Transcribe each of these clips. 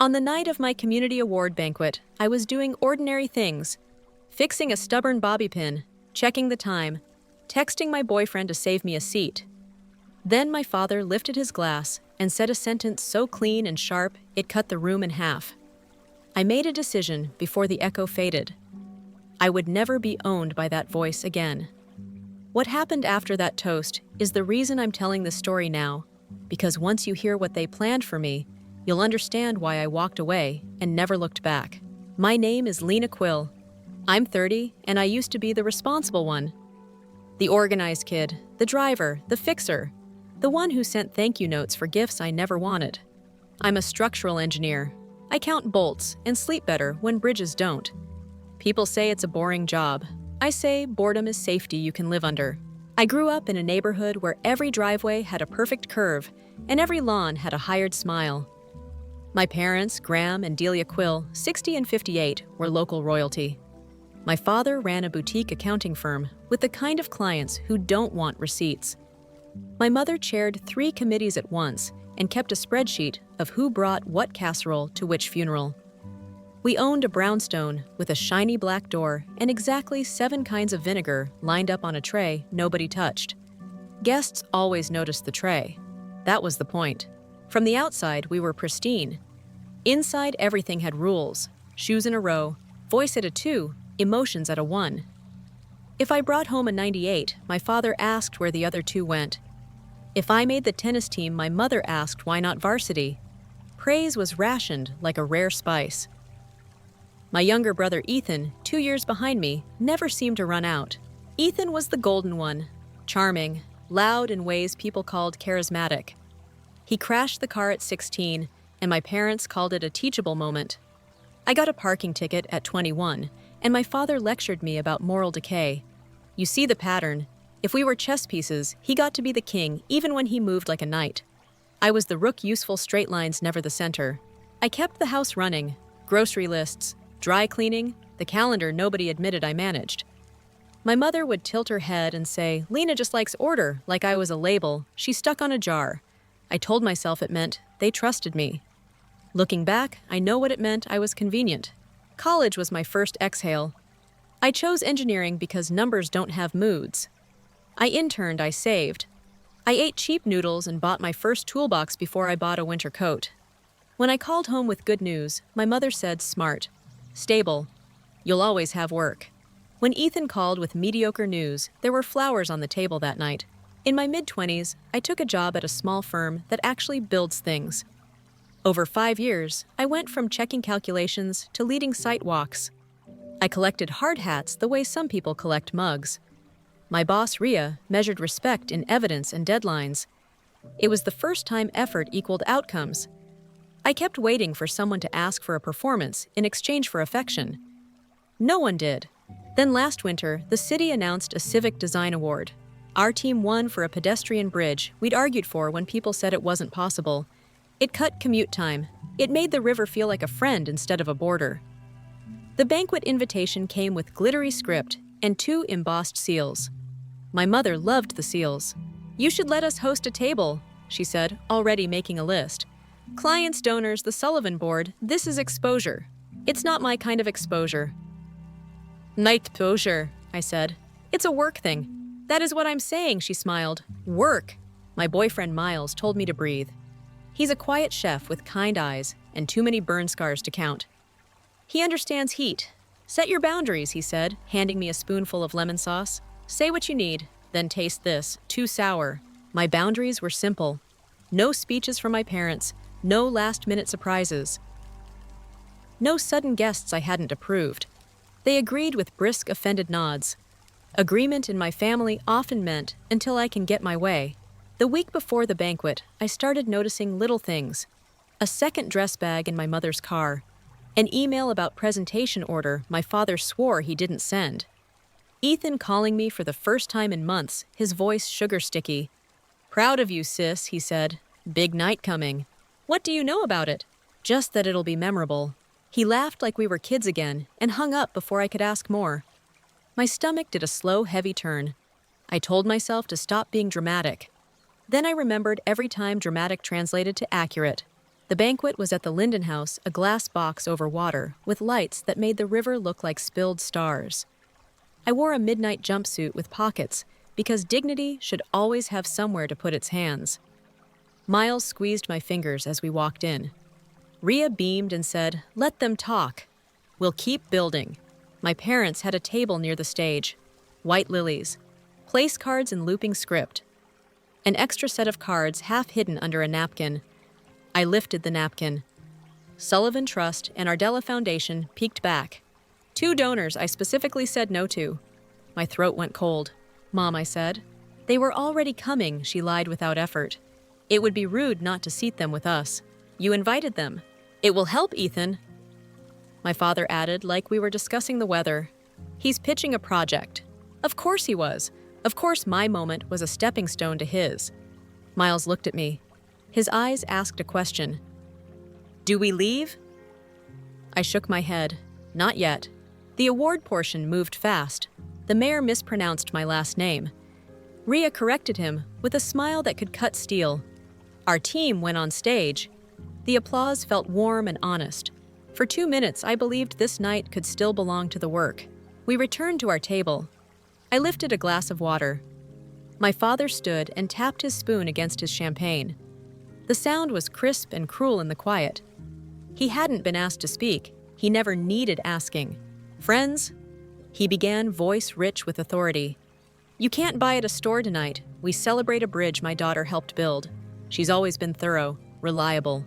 On the night of my community award banquet, I was doing ordinary things. Fixing a stubborn bobby pin, checking the time, texting my boyfriend to save me a seat. Then my father lifted his glass and said a sentence so clean and sharp it cut the room in half. I made a decision before the echo faded. I would never be owned by that voice again. What happened after that toast is the reason I'm telling this story now, because once you hear what they planned for me, you'll understand why I walked away and never looked back. My name is Lena Quill. I'm 30, and I used to be the responsible one. The organized kid, the driver, the fixer, the one who sent thank you notes for gifts I never wanted. I'm a structural engineer. I count bolts and sleep better when bridges don't. People say it's a boring job. I say boredom is safety you can live under. I grew up in a neighborhood where every driveway had a perfect curve and every lawn had a hired smile. My parents, Graham and Delia Quill, 60 and 58, were local royalty. My father ran a boutique accounting firm with the kind of clients who don't want receipts. My mother chaired 3 committees at once and kept a spreadsheet of who brought what casserole to which funeral. We owned a brownstone with a shiny black door and exactly 7 kinds of vinegar lined up on a tray nobody touched. Guests always noticed the tray. That was the point. From the outside, we were pristine. Inside, everything had rules: shoes in a row, voice at a 2, emotions at a 1. If I brought home a 98, my father asked where the other 2 went. If I made the tennis team, my mother asked why not varsity. Praise was rationed like a rare spice. My younger brother Ethan, 2 years behind me, never seemed to run out. Ethan was the golden one, charming, loud in ways people called charismatic. He crashed the car at 16, and my parents called it a teachable moment. I got a parking ticket at 21, and my father lectured me about moral decay. You see the pattern. If we were chess pieces, he got to be the king even when he moved like a knight. I was the rook, useful straight lines, never the center. I kept the house running, grocery lists, dry cleaning, the calendar nobody admitted I managed. My mother would tilt her head and say, "Lena just likes order," like I was a label she stuck on a jar. I told myself it meant they trusted me. Looking back, I know what it meant. I was convenient. College was my first exhale. I chose engineering because numbers don't have moods. I interned, I saved. I ate cheap noodles and bought my first toolbox before I bought a winter coat. When I called home with good news, my mother said, "Smart. Stable. You'll always have work." When Ethan called with mediocre news, there were flowers on the table that night. In my mid-20s, I took a job at a small firm that actually builds things. Over 5 years, I went from checking calculations to leading site walks. I collected hard hats the way some people collect mugs. My boss, Ria, measured respect in evidence and deadlines. It was the first time effort equaled outcomes. I kept waiting for someone to ask for a performance in exchange for affection. No one did. Then last winter, the city announced a civic design award. Our team won for a pedestrian bridge we'd argued for when people said it wasn't possible. It cut commute time. It made the river feel like a friend instead of a border. The banquet invitation came with glittery script and 2 embossed seals. My mother loved the seals. "You should let us host a table," she said, already making a list. "Clients, donors, the Sullivan board, this is exposure." It's not my kind of exposure. "Night exposure," I said. "It's a work thing." "That is what I'm saying," she smiled. "Work." My boyfriend Miles told me to breathe. He's a quiet chef with kind eyes and too many burn scars to count. He understands heat. "Set your boundaries," he said, handing me a spoonful of lemon sauce. "Say what you need, then taste this. Too sour." My boundaries were simple. No speeches from my parents, no last-minute surprises. No sudden guests I hadn't approved. They agreed with brisk, offended nods. Agreement in my family often meant, until I can get my way. The week before the banquet, I started noticing little things. A second dress bag in my mother's car. An email about presentation order my father swore he didn't send. Ethan calling me for the first time in months, his voice sugar sticky. "Proud of you, sis," he said. "Big night coming." "What do you know about it?" "Just that it'll be memorable." He laughed like we were kids again and hung up before I could ask more. My stomach did a slow, heavy turn. I told myself to stop being dramatic. Then I remembered every time dramatic translated to accurate. The banquet was at the Linden House, a glass box over water, with lights that made the river look like spilled stars. I wore a midnight jumpsuit with pockets, because dignity should always have somewhere to put its hands. Miles squeezed my fingers as we walked in. Rhea beamed and said, "Let them talk. We'll keep building." My parents had a table near the stage. White lilies, place cards and looping script. An extra set of cards half hidden under a napkin. I lifted the napkin. Sullivan Trust and Ardella Foundation peeked back. 2 donors I specifically said no to. My throat went cold. "Mom," I said. "They were already coming," she lied without effort. "It would be rude not to seat them with us. You invited them. It will help, Ethan." My father added, like we were discussing the weather. "He's pitching a project." Of course he was. Of course my moment was a stepping stone to his. Miles looked at me. His eyes asked a question. "Do we leave?" I shook my head. Not yet. The award portion moved fast. The mayor mispronounced my last name. Rhea corrected him with a smile that could cut steel. Our team went on stage. The applause felt warm and honest. For 2 minutes, I believed this night could still belong to the work. We returned to our table. I lifted a glass of water. My father stood and tapped his spoon against his champagne. The sound was crisp and cruel in the quiet. He hadn't been asked to speak. He never needed asking. "Friends," he began, voice rich with authority. "You can't buy at a store tonight. We celebrate a bridge my daughter helped build. She's always been thorough, reliable.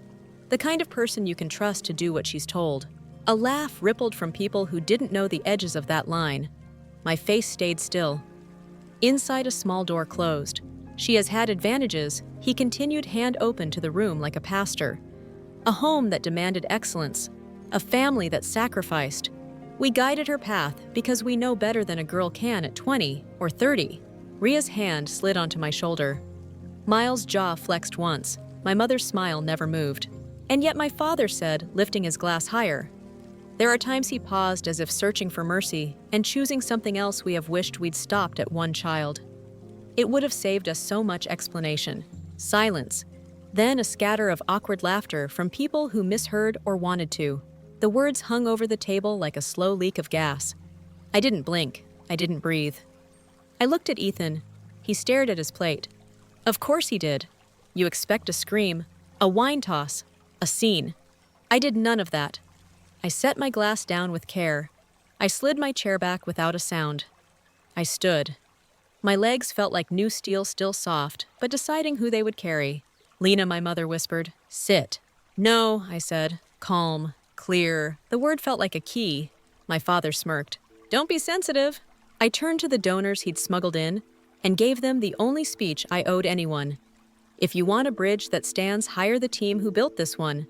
The kind of person you can trust to do what she's told." A laugh rippled from people who didn't know the edges of that line. My face stayed still. Inside, a small door closed. "She has had advantages," he continued, hand open to the room like a pastor. "A home that demanded excellence. A family that sacrificed. We guided her path because we know better than a girl can at 20 or 30. Rhea's hand slid onto my shoulder. Miles' jaw flexed once. My mother's smile never moved. "And yet," my father said, lifting his glass higher. There are times he paused as if searching for mercy and choosing something else we have wished we'd stopped at one child. It would have saved us so much explanation. Silence. Then a scatter of awkward laughter from people who misheard or wanted to. The words hung over the table like a slow leak of gas. I didn't blink. I didn't breathe. I looked at Ethan. He stared at his plate. Of course he did. You expect a scream, a wine toss, a scene. I did none of that. I set my glass down with care. I slid my chair back without a sound. I stood. My legs felt like new steel, still soft, but deciding who they would carry. "Lena," my mother whispered. "Sit." "No," I said. Calm, clear. The word felt like a key. My father smirked. "Don't be sensitive." I turned to the donors he'd smuggled in and gave them the only speech I owed anyone. "If you want a bridge that stands, hire the team who built this one.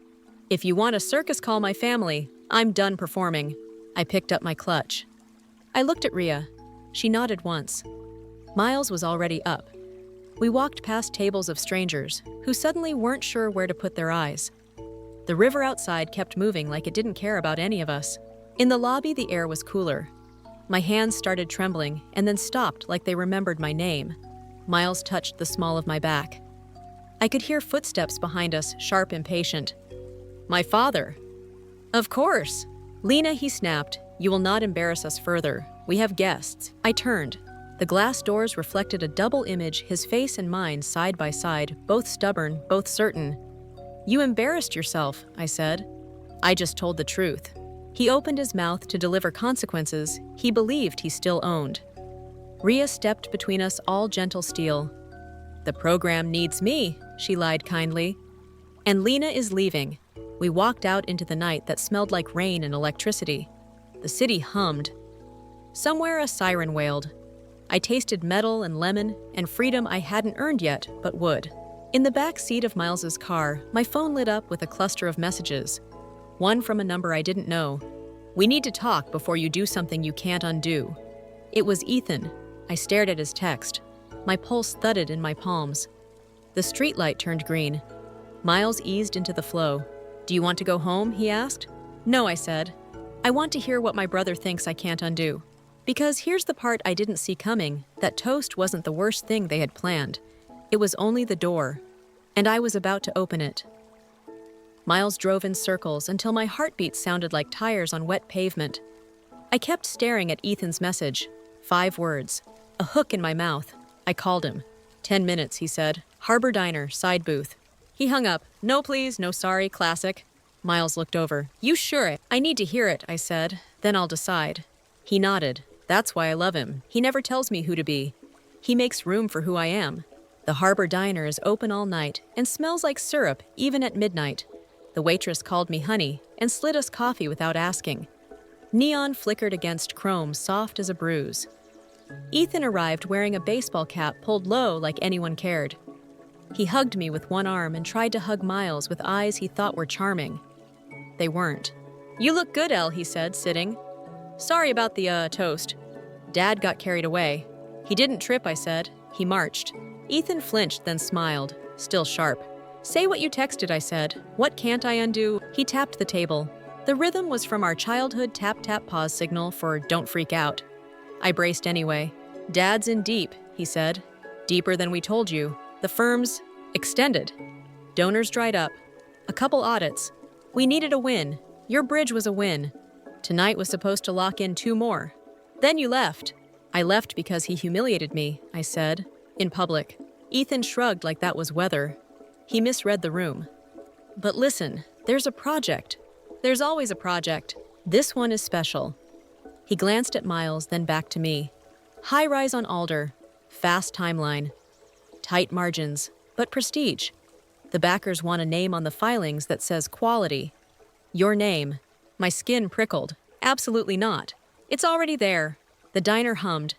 If you want a circus, call my family. I'm done performing." I picked up my clutch. I looked at Rhea. She nodded once. Miles was already up. We walked past tables of strangers who suddenly weren't sure where to put their eyes. The river outside kept moving like it didn't care about any of us. In the lobby, the air was cooler. My hands started trembling and then stopped like they remembered my name. Miles touched the small of my back. I could hear footsteps behind us, sharp, impatient. "My father." "Of course." "Lena," he snapped, "you will not embarrass us further. We have guests." I turned. The glass doors reflected a double image, his face and mine side by side, both stubborn, both certain. "You embarrassed yourself," I said. "I just told the truth." He opened his mouth to deliver consequences he believed he still owned. Rhea stepped between us, all gentle steel. "The program needs me," she lied kindly. "And Lena is leaving." We walked out into the night that smelled like rain and electricity. The city hummed. Somewhere a siren wailed. I tasted metal and lemon and freedom I hadn't earned yet, but would. In the back seat of Miles's car, my phone lit up with a cluster of messages. One from a number I didn't know. "We need to talk before you do something you can't undo." It was Ethan. I stared at his text. My pulse thudded in my palms. The streetlight turned green. Miles eased into the flow. "Do you want to go home?" he asked. "No," I said. "I want to hear what my brother thinks I can't undo." Because here's the part I didn't see coming, that toast wasn't the worst thing they had planned. It was only the door, and I was about to open it. Miles drove in circles until my heartbeat sounded like tires on wet pavement. I kept staring at Ethan's message. 5 words. A hook in my mouth. I called him. 10 minutes, he said. Harbor Diner, side booth. He hung up. No please, no sorry, classic. Miles looked over. You sure? I need to hear it, I said. Then I'll decide. He nodded. That's why I love him. He never tells me who to be. He makes room for who I am. The Harbor Diner is open all night and smells like syrup even at midnight. The waitress called me honey and slid us coffee without asking. Neon flickered against chrome soft as a bruise. Ethan arrived wearing a baseball cap pulled low like anyone cared. He hugged me with one arm and tried to hug Miles with eyes he thought were charming. They weren't. You look good, Elle, he said, sitting. Sorry about the, toast. Dad got carried away. He didn't trip, I said. He marched. Ethan flinched, then smiled, still sharp. Say what you texted, I said. What can't I undo? He tapped the table. The rhythm was from our childhood tap-tap-pause signal for don't freak out. I braced anyway. Dad's in deep, he said. Deeper than we told you. The firm's extended. Donors dried up. A couple audits. We needed a win. Your bridge was a win. Tonight was supposed to lock in 2 more. Then you left. I left because he humiliated me, I said, in public. Ethan shrugged like that was weather. He misread the room. But listen, there's a project. There's always a project. This one is special. He glanced at Miles, then back to me. High rise on Alder. Fast timeline. Tight margins, but prestige. The backers want a name on the filings that says quality. Your name. My skin prickled. Absolutely not. It's already there. The diner hummed.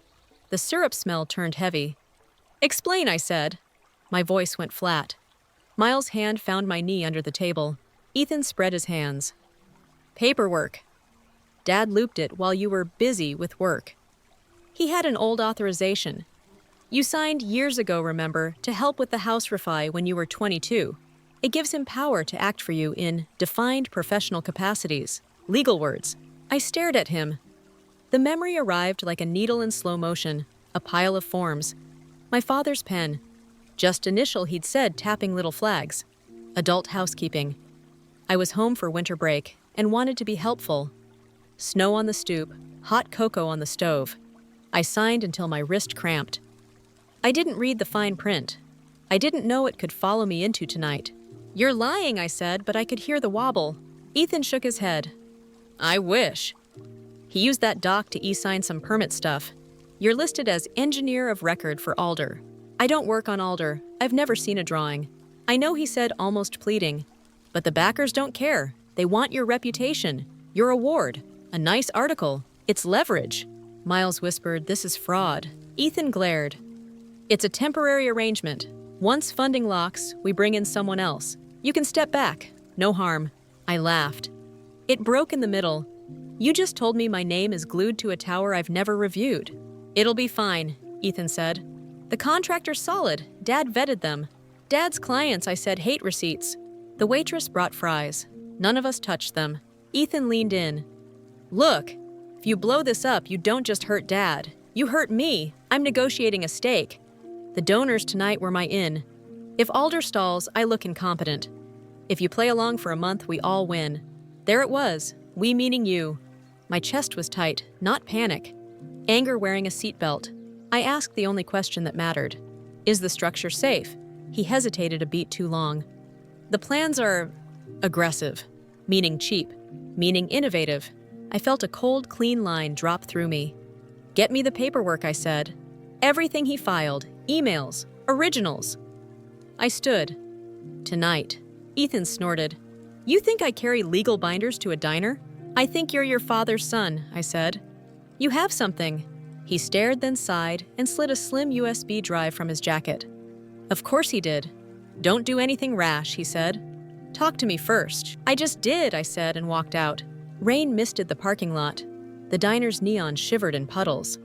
The syrup smell turned heavy. Explain, I said. My voice went flat. Miles' hand found my knee under the table. Ethan spread his hands. Paperwork. Dad looped it while you were busy with work. He had an old authorization. You signed years ago, remember, to help with the house refi when you were 22. It gives him power to act for you in defined professional capacities. Legal words. I stared at him. The memory arrived like a needle in slow motion, a pile of forms. My father's pen. Just initial he'd said, tapping little flags. Adult housekeeping. I was home for winter break and wanted to be helpful. Snow on the stoop, hot cocoa on the stove. I signed until my wrist cramped. I didn't read the fine print. I didn't know it could follow me into tonight. You're lying, I said, but I could hear the wobble. Ethan shook his head. I wish. He used that doc to e-sign some permit stuff. You're listed as engineer of record for Alder. I don't work on Alder. I've never seen a drawing. I know, he said, almost pleading. But the backers don't care. They want your reputation, your award, a nice article. It's leverage. Miles whispered, this is fraud. Ethan glared. It's a temporary arrangement. Once funding locks, we bring in someone else. You can step back. No harm. I laughed. It broke in the middle. You just told me my name is glued to a tower I've never reviewed. It'll be fine, Ethan said. The contractor's solid. Dad vetted them. Dad's clients, I said, hate receipts. The waitress brought fries. None of us touched them. Ethan leaned in. Look, if you blow this up, you don't just hurt Dad. You hurt me. I'm negotiating a stake. The donors tonight were my in. If Alder stalls, I look incompetent. If you play along for a month, we all win. There it was, we meaning you. My chest was tight, not panic. Anger wearing a seatbelt. I asked the only question that mattered. Is the structure safe? He hesitated a beat too long. The plans are aggressive, meaning cheap, meaning innovative. I felt a cold, clean line drop through me. Get me the paperwork, I said. Everything he filed, emails, originals. I stood. Tonight. Ethan snorted. You think I carry legal binders to a diner? I think you're your father's son, I said. You have something. He stared, then sighed, and slid a slim USB drive from his jacket. Of course he did. Don't do anything rash, he said. Talk to me first. I just did, I said, and walked out. Rain misted the parking lot. The diner's neon shivered in puddles.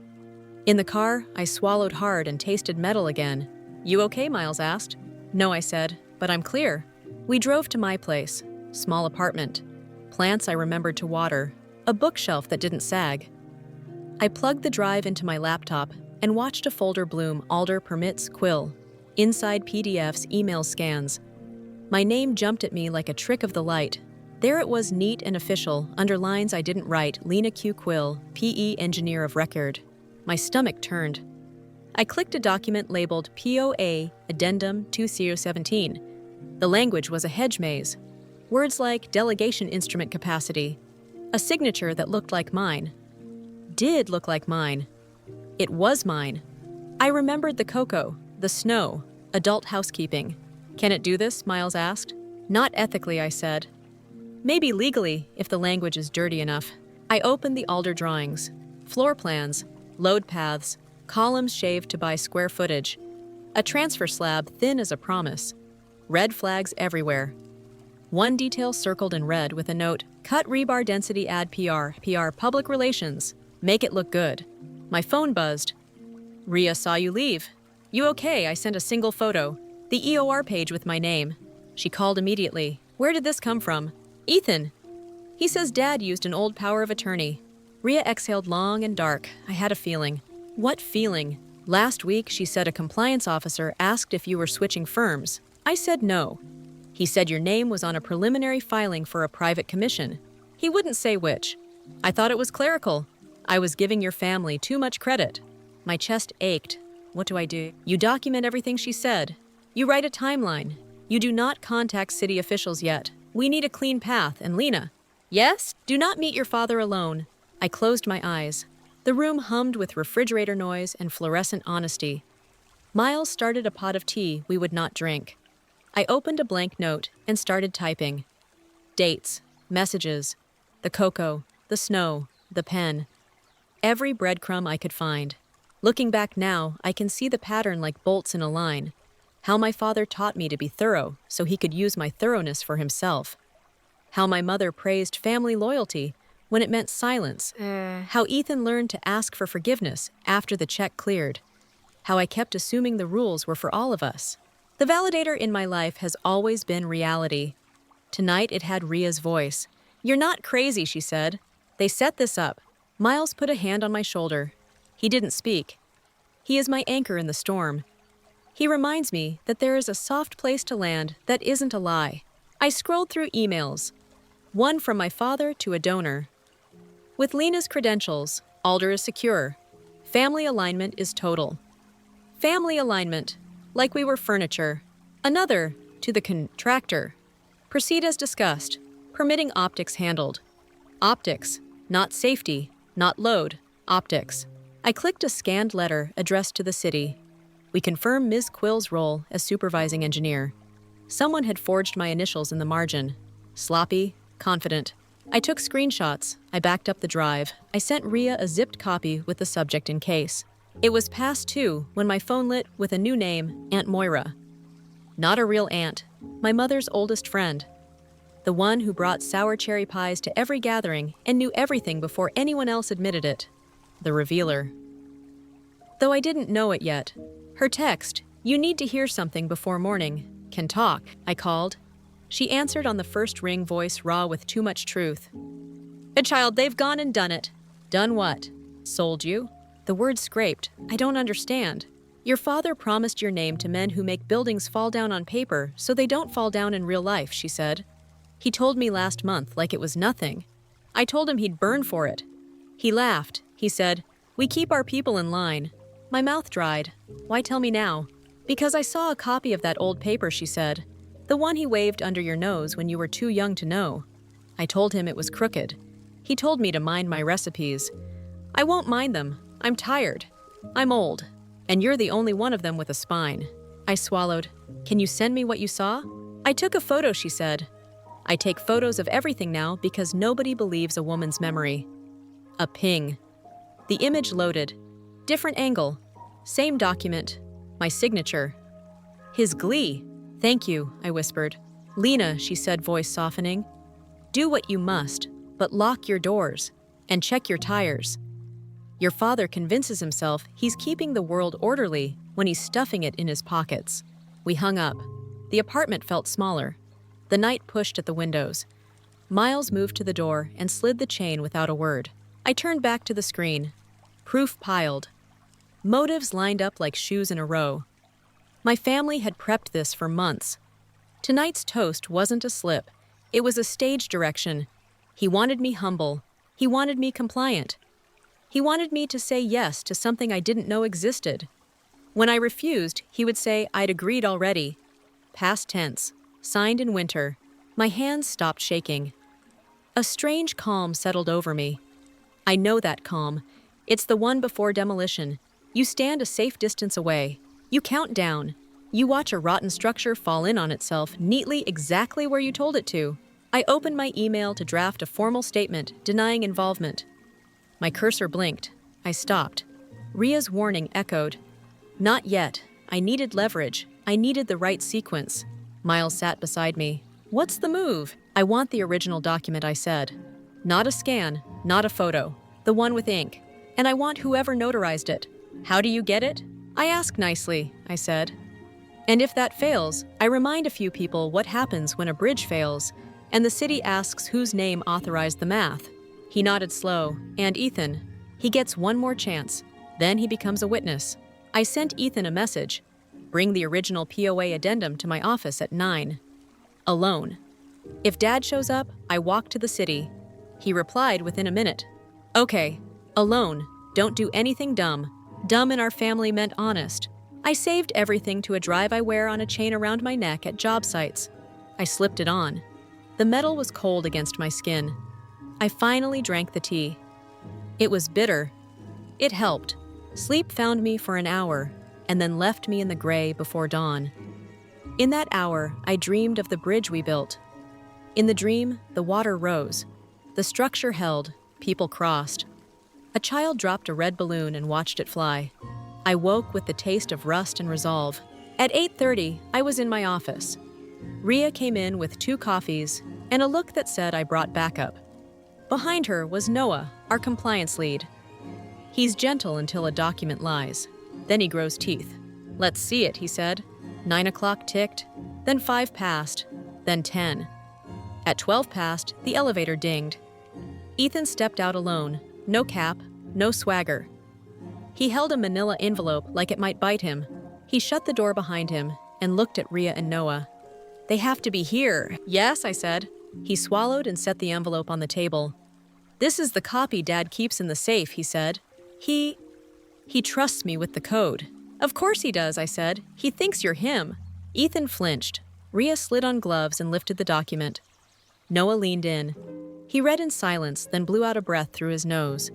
In the car, I swallowed hard and tasted metal again. You okay, Miles asked. No, I said, but I'm clear. We drove to my place. Small apartment. Plants I remembered to water. A bookshelf that didn't sag. I plugged the drive into my laptop and watched a folder bloom. Alder permits Quill. Inside PDFs, email scans. My name jumped at me like a trick of the light. There it was, neat and official, under lines I didn't write: Lena Q. Quill, PE Engineer of Record. My stomach turned. I clicked a document labeled POA Addendum 2017. The language was a hedge maze. Words like delegation instrument capacity. A signature that looked like mine. Did look like mine. It was mine. I remembered the cocoa, the snow, adult housekeeping. Can it do this? Miles asked. Not ethically, I said. Maybe legally, if the language is dirty enough. I opened the Alder drawings. Floor plans, load paths, columns shaved to buy square footage. A transfer slab thin as a promise. Red flags everywhere. One detail circled in red with a note: cut rebar density, add PR public relations. Make it look good. My phone buzzed. Rhea saw you leave. You okay? I sent a single photo. The EOR page with my name. She called immediately. Where did this come from? Ethan. He says Dad used an old power of attorney. Rhea exhaled long and dark. I had a feeling. What feeling? Last week, she said a compliance officer asked if you were switching firms. I said no. He said your name was on a preliminary filing for a private commission. He wouldn't say which. I thought it was clerical. I was giving your family too much credit. My chest ached. What do I do? You document everything she said. You write a timeline. You do not contact city officials yet. We need a clean path, and Lena. Yes? Do not meet your father alone. I closed my eyes. The room hummed with refrigerator noise and fluorescent honesty. Miles started a pot of tea we would not drink. I opened a blank note and started typing. Dates, messages, the cocoa, the snow, the pen. Every breadcrumb I could find. Looking back now, I can see the pattern like bolts in a line. How my father taught me to be thorough so he could use my thoroughness for himself. How my mother praised family loyalty when it meant silence. How Ethan learned to ask for forgiveness after the check cleared. How I kept assuming the rules were for all of us. The validator in my life has always been reality. Tonight it had Rhea's voice. You're not crazy, she said. They set this up. Miles put a hand on my shoulder. He didn't speak. He is my anchor in the storm. He reminds me that there is a soft place to land that isn't a lie. I scrolled through emails. One from my father to a donor. With Lena's credentials, Alder is secure. Family alignment is total. Family alignment, like we were furniture. Another, to the contractor. Proceed as discussed, permitting optics handled. Optics, not safety, not load, optics. I clicked a scanned letter addressed to the city. We confirm Ms. Quill's role as supervising engineer. Someone had forged my initials in the margin. Sloppy, confident. I took screenshots. I backed up the drive. I sent Rhea a zipped copy with the subject in case. It was past 2 when my phone lit with a new name, Aunt Moira. Not a real aunt, my mother's oldest friend. The one who brought sour cherry pies to every gathering and knew everything before anyone else admitted it. The revealer. Though I didn't know it yet. Her text, you need to hear something before morning. Can talk, I called. She answered on the first ring, voice raw with too much truth. A child, they've gone and done it. Done what? Sold you? The word scraped. I don't understand. Your father promised your name to men who make buildings fall down on paper so they don't fall down in real life, she said. He told me last month like it was nothing. I told him he'd burn for it. He laughed. He said, we keep our people in line. My mouth dried. Why tell me now? Because I saw a copy of that old paper, she said. The one he waved under your nose when you were too young to know. I told him it was crooked. He told me to mind my recipes. I won't mind them. I'm tired. I'm old. And you're the only one of them with a spine. I swallowed. Can you send me what you saw? I took a photo, she said. I take photos of everything now because nobody believes a woman's memory. A ping. The image loaded. Different angle. Same document. My signature. His glee. Thank you, I whispered. Lena, she said, voice softening. Do what you must, but lock your doors and check your tires. Your father convinces himself he's keeping the world orderly when he's stuffing it in his pockets. We hung up. The apartment felt smaller. The night pushed at the windows. Miles moved to the door and slid the chain without a word. I turned back to the screen. Proof piled. Motives lined up like shoes in a row. My family had prepped this for months. Tonight's toast wasn't a slip. It was a stage direction. He wanted me humble. He wanted me compliant. He wanted me to say yes to something I didn't know existed. When I refused, he would say I'd agreed already. Past tense, signed in winter. My hands stopped shaking. A strange calm settled over me. I know that calm. It's the one before demolition. You stand a safe distance away. You count down. You watch a rotten structure fall in on itself neatly exactly where you told it to. I opened my email to draft a formal statement denying involvement. My cursor blinked. I stopped. Ria's warning echoed. Not yet. I needed leverage. I needed the right sequence. Miles sat beside me. What's the move? I want the original document, I said. Not a scan, not a photo. The one with ink. And I want whoever notarized it. How do you get it? I ask nicely, I said. And if that fails, I remind a few people what happens when a bridge fails, and the city asks whose name authorized the math. He nodded slow, and Ethan. He gets one more chance. Then he becomes a witness. I sent Ethan a message. Bring the original POA addendum to my office at 9. Alone. If Dad shows up, I walk to the city. He replied within a minute. Okay. Alone. Don't do anything dumb. Dumb in our family meant honest. I saved everything to a drive I wear on a chain around my neck at job sites. I slipped it on. The metal was cold against my skin. I finally drank the tea. It was bitter. It helped. Sleep found me for an hour, and then left me in the gray before dawn. In that hour, I dreamed of the bridge we built. In the dream, the water rose. The structure held. People crossed. A child dropped a red balloon and watched it fly. I woke with the taste of rust and resolve. At 8:30, I was in my office. Ria came in with 2 coffees and a look that said I brought backup. Behind her was Noah, our compliance lead. He's gentle until a document lies. Then he grows teeth. Let's see it, he said. 9 o'clock ticked, then 5 passed, then 10. At 12 past, the elevator dinged. Ethan stepped out alone, no cap, no swagger. He held a manila envelope like it might bite him. He shut the door behind him and looked at Ria and Noah. They have to be here. Yes, I said. He swallowed and set the envelope on the table. This is the copy Dad keeps in the safe, he said. He trusts me with the code. Of course he does, I said. He thinks you're him. Ethan flinched. Ria slid on gloves and lifted the document. Noah leaned in. He read in silence, then blew out a breath through his nose.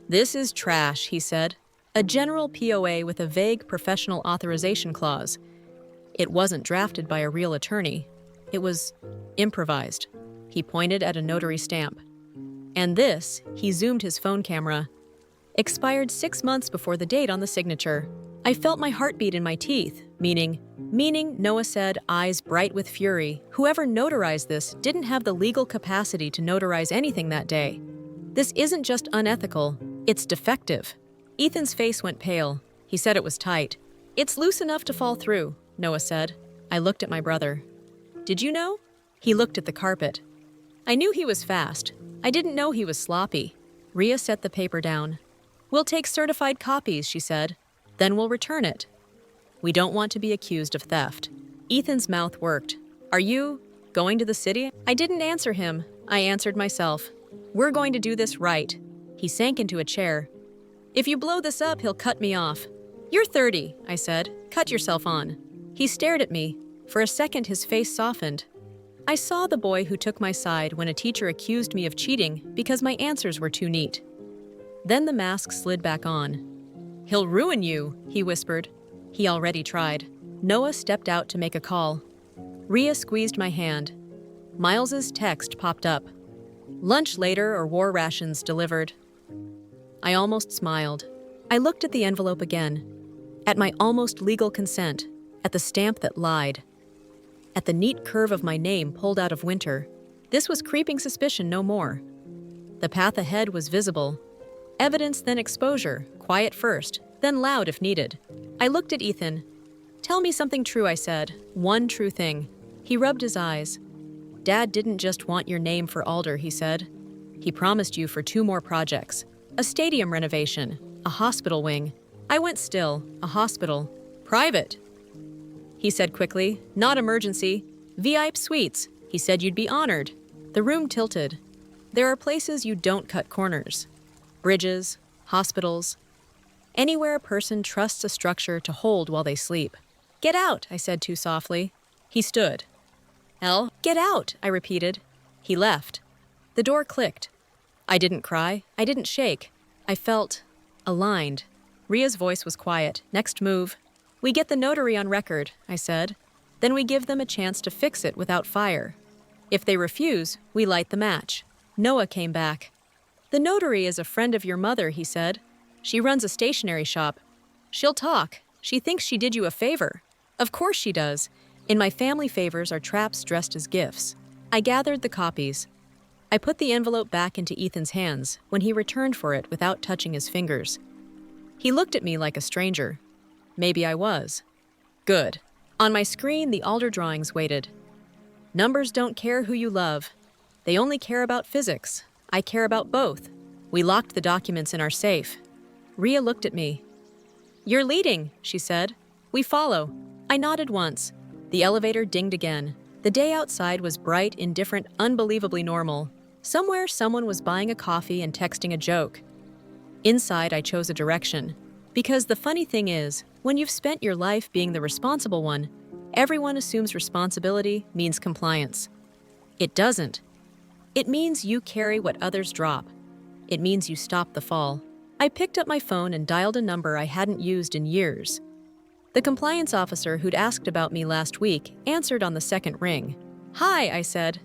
This is trash, he said. A general POA with a vague professional authorization clause. It wasn't drafted by a real attorney. It was improvised. He pointed at a notary stamp. And this, he zoomed his phone camera, expired 6 months before the date on the signature. I felt my heartbeat in my teeth, meaning, Noah said, eyes bright with fury, whoever notarized this didn't have the legal capacity to notarize anything that day. This isn't just unethical, it's defective. Ethan's face went pale. He said it was tight. It's loose enough to fall through, Noah said. I looked at my brother. Did you know? He looked at the carpet. I knew he was fast. I didn't know he was sloppy. Ria set the paper down. We'll take certified copies, she said. Then we'll return it. We don't want to be accused of theft. Ethan's mouth worked. Are you going to the city? I didn't answer him. I answered myself. We're going to do this right. He sank into a chair. If you blow this up, he'll cut me off. You're 30, I said. Cut yourself on. He stared at me. For a second, his face softened. I saw the boy who took my side when a teacher accused me of cheating because my answers were too neat. Then the mask slid back on. He'll ruin you, he whispered. He already tried. Noah stepped out to make a call. Ria squeezed my hand. Miles's text popped up. Lunch later or war rations delivered. I almost smiled. I looked at the envelope again. At my almost legal consent. At the stamp that lied. At the neat curve of my name pulled out of winter. This was creeping suspicion no more. The path ahead was visible. Evidence, then exposure, quiet first, then loud if needed. I looked at Ethan. Tell me something true, I said. One true thing. He rubbed his eyes. Dad didn't just want your name for Alder, he said. He promised you for 2 more projects. A stadium renovation, a hospital wing. I went still. A hospital. Private. He said quickly, not emergency. VIP suites. He said you'd be honored. The room tilted. There are places you don't cut corners. Bridges, hospitals, anywhere a person trusts a structure to hold while they sleep. Get out, I said too softly. He stood. Get out, I repeated. He left. The door clicked. I didn't cry. I didn't shake. I felt aligned. Ria's voice was quiet. Next move. We get the notary on record, I said. Then we give them a chance to fix it without fire. If they refuse, we light the match. Noah came back. The notary is a friend of your mother, he said. She runs a stationery shop. She'll talk. She thinks she did you a favor. Of course she does. In my family, favors are traps dressed as gifts. I gathered the copies. I put the envelope back into Ethan's hands when he returned for it without touching his fingers. He looked at me like a stranger. Maybe I was. Good. On my screen, the alder drawings waited. Numbers don't care who you love. They only care about physics. I care about both. We locked the documents in our safe. Ria looked at me. You're leading, she said. We follow. I nodded once. The elevator dinged again. The day outside was bright, indifferent, unbelievably normal. Somewhere, someone was buying a coffee and texting a joke. Inside, I chose a direction. Because the funny thing is, when you've spent your life being the responsible one, everyone assumes responsibility means compliance. It doesn't. It means you carry what others drop. It means you stop the fall. I picked up my phone and dialed a number I hadn't used in years. The compliance officer who'd asked about me last week answered on the second ring. Hi, I said.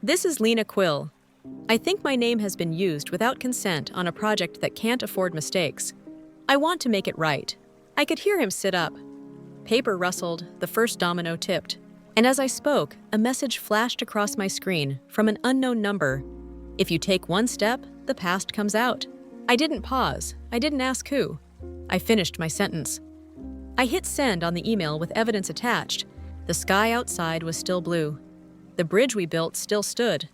This is Lena Quill. I think my name has been used without consent on a project that can't afford mistakes. I want to make it right. I could hear him sit up. Paper rustled, the first domino tipped. And as I spoke, a message flashed across my screen from an unknown number. If you take one step, the past comes out. I didn't pause. I didn't ask who. I finished my sentence. I hit send on the email with evidence attached. The sky outside was still blue. The bridge we built still stood.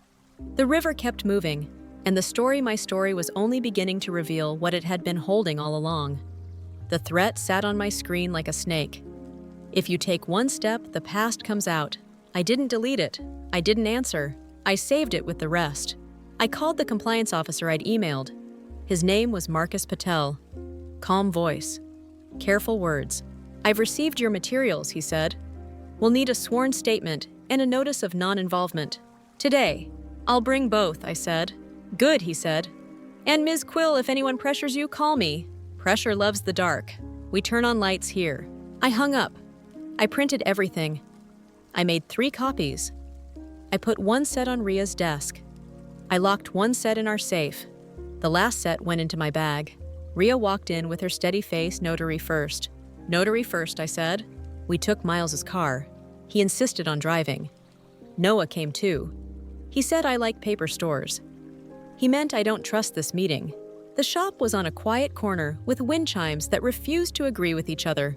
The river kept moving, and my story was only beginning to reveal what it had been holding all along. The threat sat on my screen like a snake. If you take one step, the past comes out. I didn't delete it. I didn't answer. I saved it with the rest. I called the compliance officer I'd emailed. His name was Marcus Patel. Calm voice. Careful words. I've received your materials, he said. We'll need a sworn statement and a notice of non-involvement. Today. I'll bring both, I said. Good, he said. And Ms. Quill, if anyone pressures you, call me. Pressure loves the dark. We turn on lights here. I hung up. I printed everything. I made 3 copies. I put one set on Ria's desk. I locked one set in our safe. The last set went into my bag. Ria walked in with her steady face, notary first. Notary first, I said. We took Miles's car. He insisted on driving. Noah came too. He said I like paper stores. He meant I don't trust this meeting. The shop was on a quiet corner with wind chimes that refused to agree with each other.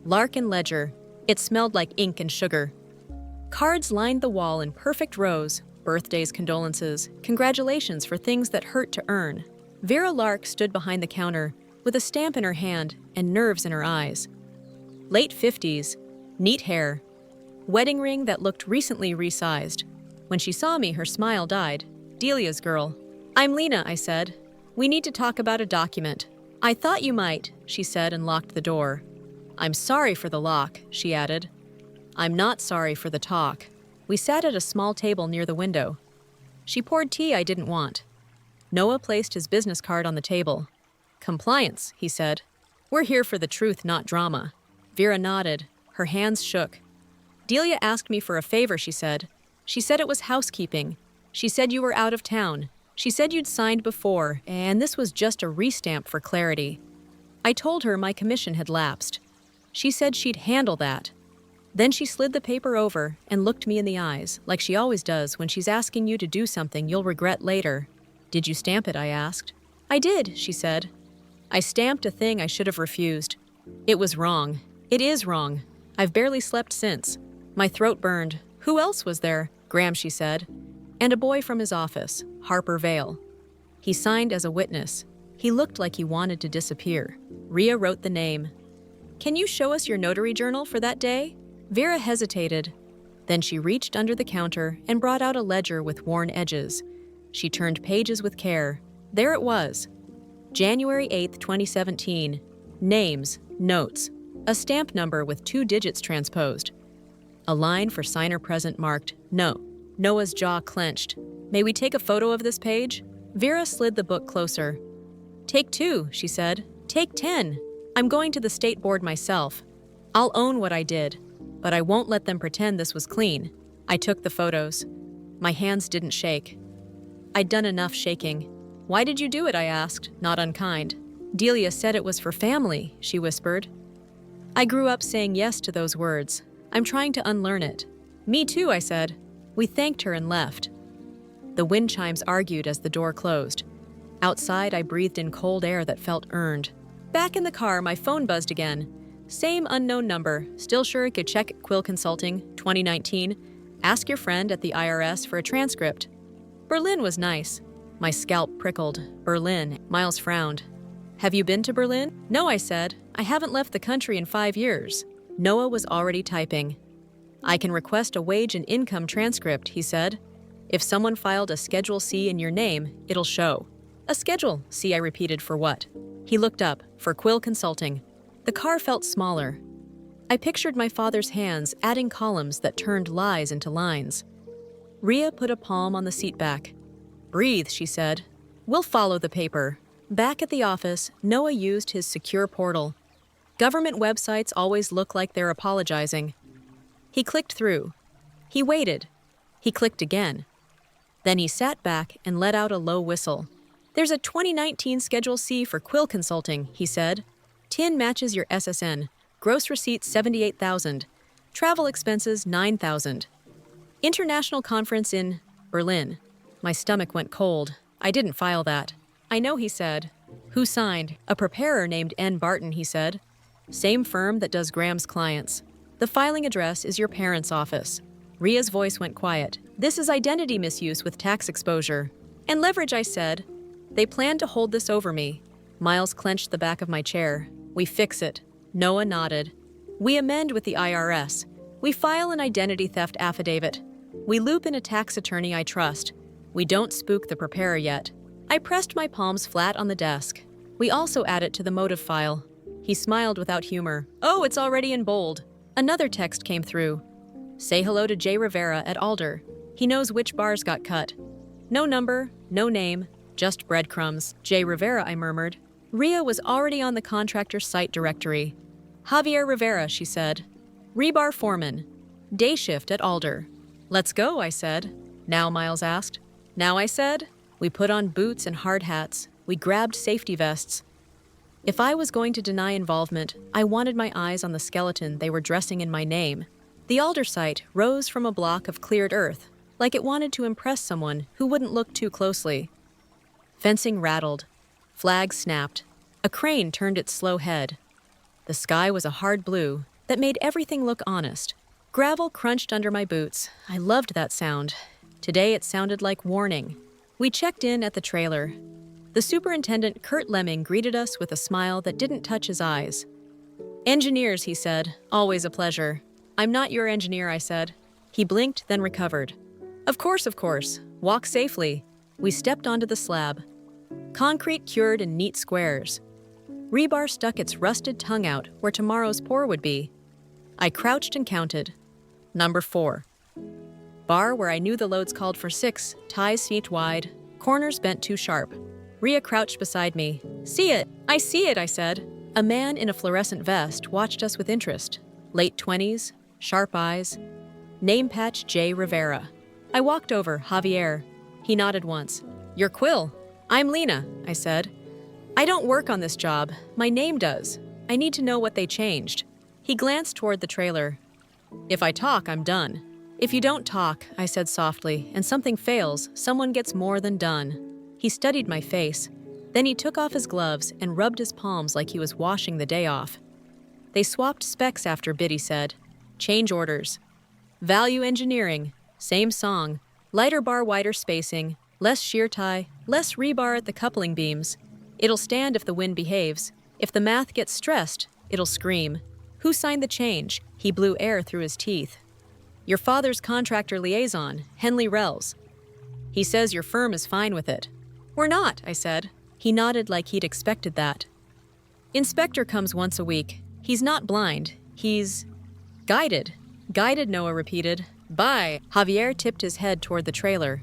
Lark and ledger. It smelled like ink and sugar. Cards lined the wall in perfect rows. Birthdays, condolences, congratulations for things that hurt to earn. Vera Lark stood behind the counter with a stamp in her hand and nerves in her eyes. Late 50s, neat hair, wedding ring that looked recently resized. When she saw me, her smile died. Delia's girl. I'm Lena, I said. We need to talk about a document. I thought you might, she said and locked the door. I'm sorry for the lock, she added. I'm not sorry for the talk. We sat at a small table near the window. She poured tea I didn't want. Noah placed his business card on the table. Compliance, he said. We're here for the truth, not drama. Vera nodded. Her hands shook. Delia asked me for a favor, she said. She said it was housekeeping. She said you were out of town. She said you'd signed before, and this was just a restamp for clarity. I told her my commission had lapsed. She said she'd handle that. Then she slid the paper over and looked me in the eyes, like she always does when she's asking you to do something you'll regret later. Did you stamp it? I asked. I did, she said. I stamped a thing I should have refused. It was wrong. It is wrong. I've barely slept since. My throat burned. Who else was there? Graham, she said. And a boy from his office, Harper Vale. He signed as a witness. He looked like he wanted to disappear. Ria wrote the name. Can you show us your notary journal for that day? Vera hesitated. Then she reached under the counter and brought out a ledger with worn edges. She turned pages with care. There it was. January 8th, 2017. Names, notes, a stamp number with 2 digits transposed. A line for signer present marked no. Noah's jaw clenched. May we take a photo of this page? Vera slid the book closer. Take 2, she said. Take 10. I'm going to the state board myself. I'll own what I did, but I won't let them pretend this was clean. I took the photos. My hands didn't shake. I'd done enough shaking. Why did you do it? I asked, not unkind. Delia said it was for family, she whispered. I grew up saying yes to those words. I'm trying to unlearn it. Me too, I said. We thanked her and left. The wind chimes argued as the door closed. Outside, I breathed in cold air that felt earned. Back in the car, my phone buzzed again. Same unknown number. Still sure it could check Quill Consulting, 2019. Ask your friend at the IRS for a transcript. Berlin was nice. My scalp prickled. Berlin. Miles frowned. Have you been to Berlin? No, I said. I haven't left the country in 5 years. Noah was already typing. I can request a wage and income transcript, he said. If someone filed a Schedule C in your name, it'll show. A Schedule C, I repeated, for what? He looked up, for Quill Consulting. The car felt smaller. I pictured my father's hands adding columns that turned lies into lines. Ria put a palm on the seat back. Breathe, she said. We'll follow the paper. Back at the office, Noah used his secure portal. Government websites always look like they're apologizing. He clicked through. He waited. He clicked again. Then he sat back and let out a low whistle. There's a 2019 Schedule C for Quill Consulting, he said. TIN matches your SSN. Gross receipts $78,000. Travel expenses $9,000. International conference in Berlin. My stomach went cold. I didn't file that. I know, he said. Who signed? A preparer named N. Barton, he said. Same firm that does Graham's clients. The filing address is your parents' office. Ria's voice went quiet. This is identity misuse with tax exposure. And leverage, I said. They plan to hold this over me. Miles clenched the back of my chair. We fix it. Noah nodded. We amend with the IRS. We file an identity theft affidavit. We loop in a tax attorney I trust. We don't spook the preparer yet. I pressed my palms flat on the desk. We also add it to the motive file. He smiled without humor. Oh, it's already in bold. Another text came through. Say hello to Jay Rivera at Alder. He knows which bars got cut. No number, no name, just breadcrumbs. Jay Rivera, I murmured. Ria was already on the contractor's site directory. Javier Rivera, she said. Rebar foreman. Day shift at Alder. Let's go, I said. Now, Miles asked. Now, I said. We put on boots and hard hats. We grabbed safety vests. If I was going to deny involvement, I wanted my eyes on the skeleton they were dressing in my name. The Alder site rose from a block of cleared earth, like it wanted to impress someone who wouldn't look too closely. Fencing rattled. Flags snapped. A crane turned its slow head. The sky was a hard blue that made everything look honest. Gravel crunched under my boots. I loved that sound. Today it sounded like warning. We checked in at the trailer. The superintendent, Kurt Lemming, greeted us with a smile that didn't touch his eyes. Engineers, he said. Always a pleasure. I'm not your engineer, I said. He blinked, then recovered. Of course, of course. Walk safely. We stepped onto the slab. Concrete cured in neat squares. Rebar stuck its rusted tongue out where tomorrow's pour would be. I crouched and counted. Number 4. Bar where I knew the loads called for 6, ties feet wide, corners bent too sharp. Ria crouched beside me. See it! I see it, I said. A man in a fluorescent vest watched us with interest. Late 20s, sharp eyes. Name patch J. Rivera. I walked over, Javier. He nodded once. You're Quill. I'm Lena, I said. I don't work on this job. My name does. I need to know what they changed. He glanced toward the trailer. If I talk, I'm done. If you don't talk, I said softly, and something fails, someone gets more than done. He studied my face. Then he took off his gloves and rubbed his palms like he was washing the day off. They swapped specs after Biddy said. Change orders. Value engineering. Same song. Lighter bar, wider spacing. Less shear tie. Less rebar at the coupling beams. It'll stand if the wind behaves. If the math gets stressed, it'll scream. Who signed the change? He blew air through his teeth. Your father's contractor liaison, Henley Rells. He says your firm is fine with it. We're not, I said. He nodded like he'd expected that. Inspector comes once a week. He's not blind. He's guided. Guided, Noah repeated. Bye. Javier tipped his head toward the trailer.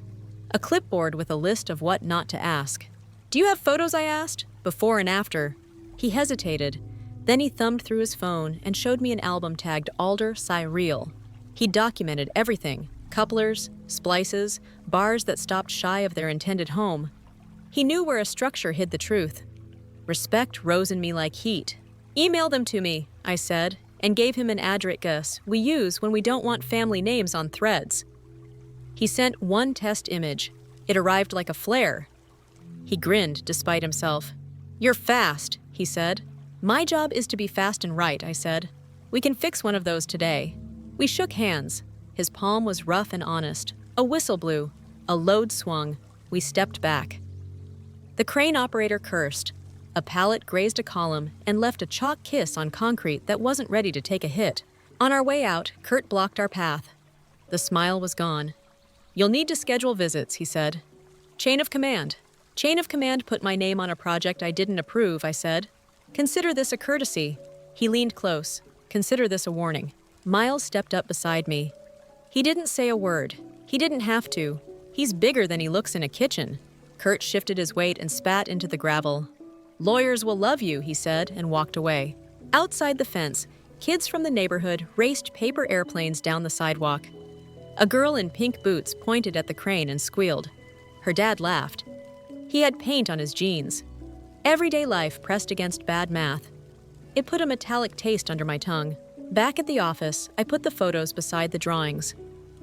A clipboard with a list of what not to ask. Do you have photos, I asked? Before and after. He hesitated. Then he thumbed through his phone and showed me an album tagged Alder Cyril. He documented everything. Couplers, splices, bars that stopped shy of their intended home. He knew where a structure hid the truth. Respect rose in me like heat. Email them to me, I said, and gave him an address we use when we don't want family names on threads. He sent one test image. It arrived like a flare. He grinned despite himself. You're fast, he said. My job is to be fast and right, I said. We can fix one of those today. We shook hands. His palm was rough and honest. A whistle blew. A load swung. We stepped back. The crane operator cursed. A pallet grazed a column and left a chalk kiss on concrete that wasn't ready to take a hit. On our way out, Kurt blocked our path. The smile was gone. You'll need to schedule visits, he said. Chain of command. Chain of command put my name on a project I didn't approve, I said. Consider this a courtesy. He leaned close. Consider this a warning. Miles stepped up beside me. He didn't say a word. He didn't have to. He's bigger than he looks in a kitchen. Kurt shifted his weight and spat into the gravel. Lawyers will love you, he said, and walked away. Outside the fence, kids from the neighborhood raced paper airplanes down the sidewalk. A girl in pink boots pointed at the crane and squealed. Her dad laughed. He had paint on his jeans. Everyday life pressed against bad math. It put a metallic taste under my tongue. Back at the office, I put the photos beside the drawings.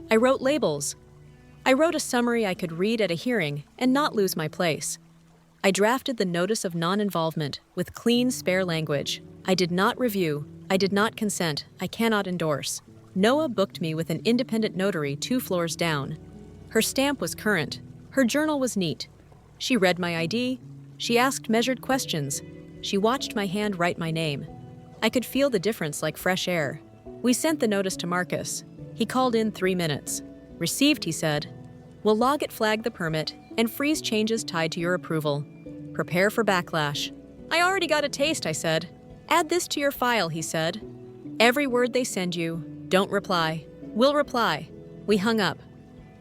I wrote labels. I wrote a summary I could read at a hearing and not lose my place. I drafted the notice of non-involvement with clean, spare language. I did not review. I did not consent. I cannot endorse. Noah booked me with an independent notary 2 floors down. Her stamp was current. Her journal was neat. She read my ID. She asked measured questions. She watched my hand write my name. I could feel the difference like fresh air. We sent the notice to Marcus. He called in 3 minutes. Received, he said. We'll log it, flag the permit, and freeze changes tied to your approval. Prepare for backlash. I already got a taste, I said. Add this to your file, he said. Every word they send you, don't reply. Will reply. We hung up.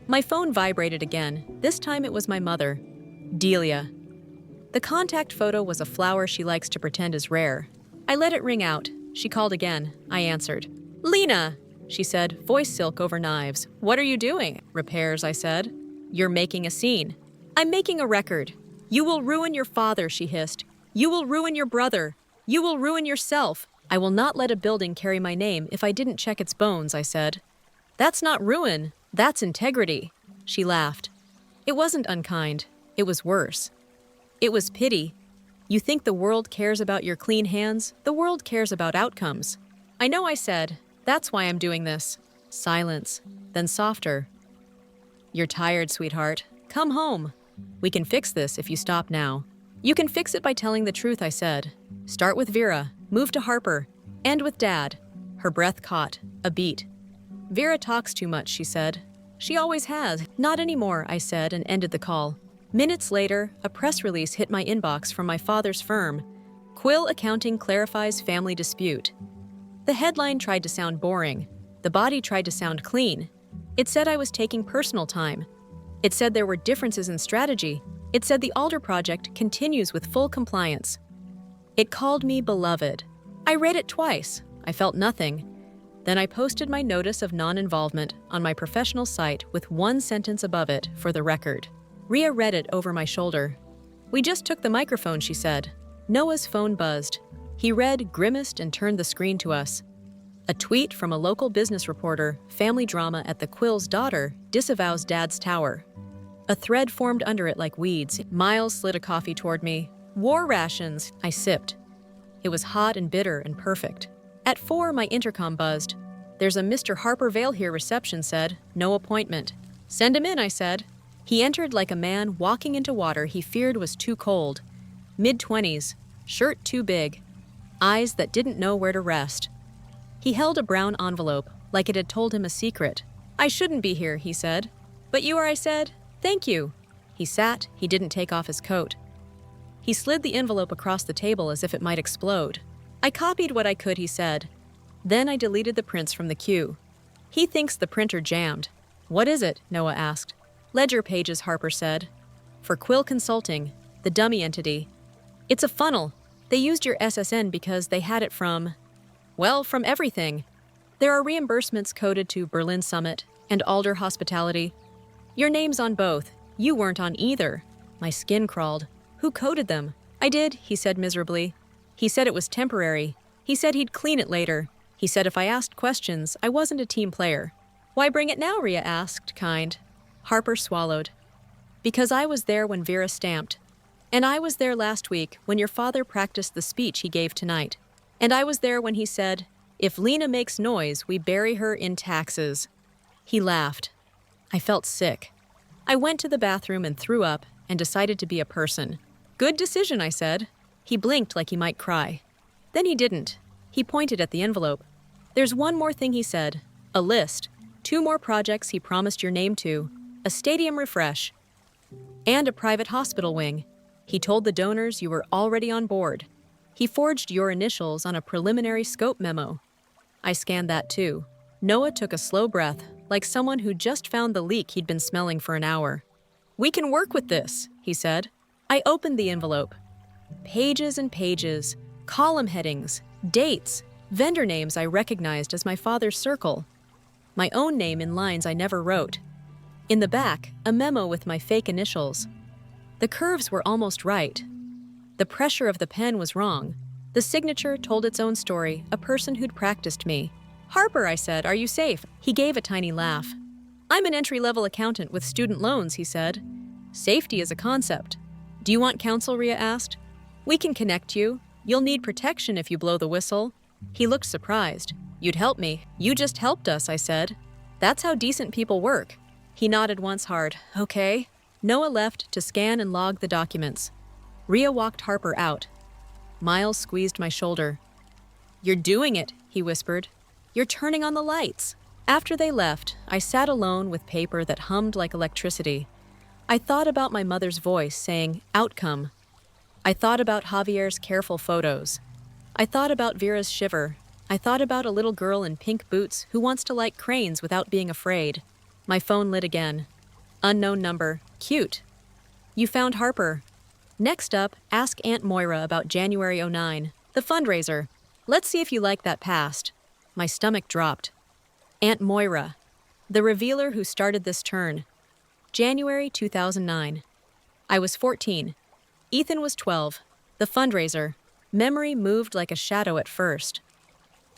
My phone vibrated again. This time it was my mother. Delia. The contact photo was a flower she likes to pretend is rare. I let it ring out. She called again. I answered. Lena, she said, voice silk over knives. What are you doing? Repairs, I said. You're making a scene. I'm making a record. You will ruin your father, she hissed. You will ruin your brother. You will ruin yourself. I will not let a building carry my name if I didn't check its bones, I said. That's not ruin. That's integrity. She laughed. It wasn't unkind. It was worse. It was pity. You think the world cares about your clean hands? The world cares about outcomes. I know, I said. That's why I'm doing this. Silence. Then softer. You're tired, sweetheart. Come home. We can fix this if you stop now. You can fix it by telling the truth, I said. Start with Vera. Move to Harper. End with Dad. Her breath caught. A beat. Vera talks too much, she said. She always has. Not anymore, I said, and ended the call. Minutes later, a press release hit my inbox from my father's firm. Quill Accounting clarifies family dispute. The headline tried to sound boring. The body tried to sound clean. It said I was taking personal time. It said there were differences in strategy. It said the Alder project continues with full compliance. It called me beloved. I read it twice. I felt nothing. Then I posted my notice of non-involvement on my professional site with one sentence above it for the record. Rhea read it over my shoulder. We just took the microphone, she said. Noah's phone buzzed. He read, grimaced, and turned the screen to us. A tweet from a local business reporter, family drama at the Quill's daughter, disavows Dad's tower. A thread formed under it like weeds. Miles slid a coffee toward me. War rations, I sipped. It was hot and bitter and perfect. At 4, my intercom buzzed. There's a Mr. Harper Vale here, reception said. No appointment. Send him in, I said. He entered like a man walking into water he feared was too cold. Mid-20s, shirt too big, eyes that didn't know where to rest. He held a brown envelope, like it had told him a secret. I shouldn't be here, he said. But you are, I said. Thank you. He sat, he didn't take off his coat. He slid the envelope across the table as if it might explode. I copied what I could, he said. Then I deleted the prints from the queue. He thinks the printer jammed. What is it? Noah asked. Ledger pages, Harper said. For Quill Consulting, the dummy entity. It's a funnel. They used your SSN because they had it from everything. There are reimbursements coded to Berlin Summit and Alder Hospitality. Your name's on both. You weren't on either. My skin crawled. Who coded them? I did, he said miserably. He said it was temporary. He said he'd clean it later. He said if I asked questions, I wasn't a team player. Why bring it now, Rhea asked, kind. Harper swallowed. Because I was there when Vera stamped. And I was there last week when your father practiced the speech he gave tonight. And I was there when he said, if Lena makes noise, we bury her in taxes. He laughed. I felt sick. I went to the bathroom and threw up and decided to be a person. Good decision, I said. He blinked like he might cry. Then he didn't. He pointed at the envelope. There's one more thing, he said. A list. 2 more projects he promised your name to. A stadium refresh. And a private hospital wing. He told the donors you were already on board. He forged your initials on a preliminary scope memo. I scanned that too. Noah took a slow breath, like someone who just found the leak he'd been smelling for an hour. We can work with this, he said. I opened the envelope. Pages and pages, column headings, dates, vendor names I recognized as my father's circle. My own name in lines I never wrote. In the back, a memo with my fake initials. The curves were almost right. The pressure of the pen was wrong. The signature told its own story, a person who'd practiced me. Harper, I said, are you safe? He gave a tiny laugh. I'm an entry-level accountant with student loans, he said. Safety is a concept. Do you want counsel, Rhea asked. We can connect you. You'll need protection if you blow the whistle. He looked surprised. You'd help me. You just helped us, I said. That's how decent people work. He nodded once hard. Okay. Noah left to scan and log the documents. Rhea walked Harper out. Miles squeezed my shoulder. You're doing it, he whispered. You're turning on the lights. After they left, I sat alone with paper that hummed like electricity. I thought about my mother's voice saying, outcome. I thought about Javier's careful photos. I thought about Vera's shiver. I thought about a little girl in pink boots who wants to like cranes without being afraid. My phone lit again. Unknown number. Cute. You found Harper. Next up, ask Aunt Moira about January '09, the fundraiser. Let's see if you like that past. My stomach dropped. Aunt Moira, the revealer who started this turn. January 2009. I was 14. Ethan was 12. The fundraiser. Memory moved like a shadow at first.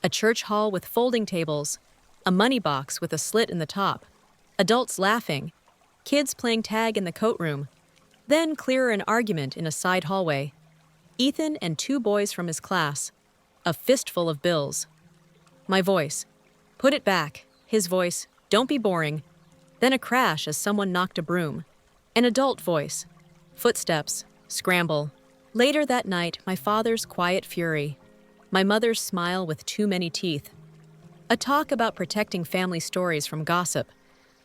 A church hall with folding tables. A money box with a slit in the top. Adults laughing. Kids playing tag in the coat room. Then clearer an argument in a side hallway. Ethan and 2 boys from his class. A fistful of bills. My voice. Put it back. His voice. Don't be boring. Then a crash as someone knocked a broom. An adult voice. Footsteps. Scramble. Later that night, my father's quiet fury. My mother's smile with too many teeth. A talk about protecting family stories from gossip.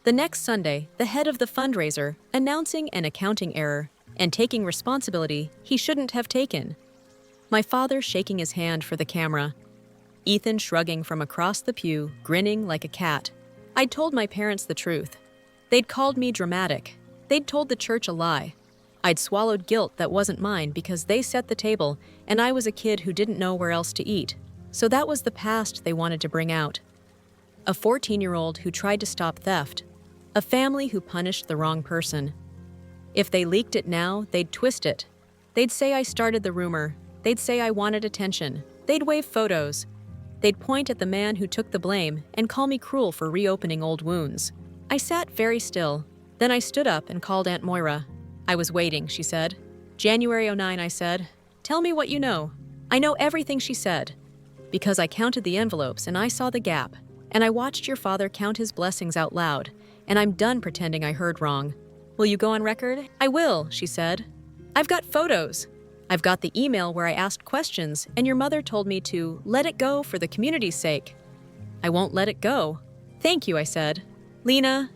The next Sunday, the head of the fundraiser announcing an accounting error and taking responsibility he shouldn't have taken. My father shaking his hand for the camera. Ethan shrugging from across the pew, grinning like a cat. I'd told my parents the truth. They'd called me dramatic. They'd told the church a lie. I'd swallowed guilt that wasn't mine because they set the table and I was a kid who didn't know where else to eat. So that was the past they wanted to bring out. A 14-year-old who tried to stop theft. A family who punished the wrong person. If they leaked it now, they'd twist it. They'd say I started the rumor. They'd say I wanted attention. They'd wave photos. They'd point at the man who took the blame and call me cruel for reopening old wounds. I sat very still. Then I stood up and called Aunt Moira. I was waiting, she said. January '09, I said. Tell me what you know. I know everything, she said. Because I counted the envelopes and I saw the gap. And I watched your father count his blessings out loud. And I'm done pretending I heard wrong. Will you go on record? I will, she said. I've got photos. I've got the email where I asked questions and your mother told me to let it go for the community's sake. I won't let it go. Thank you, I said. Lena,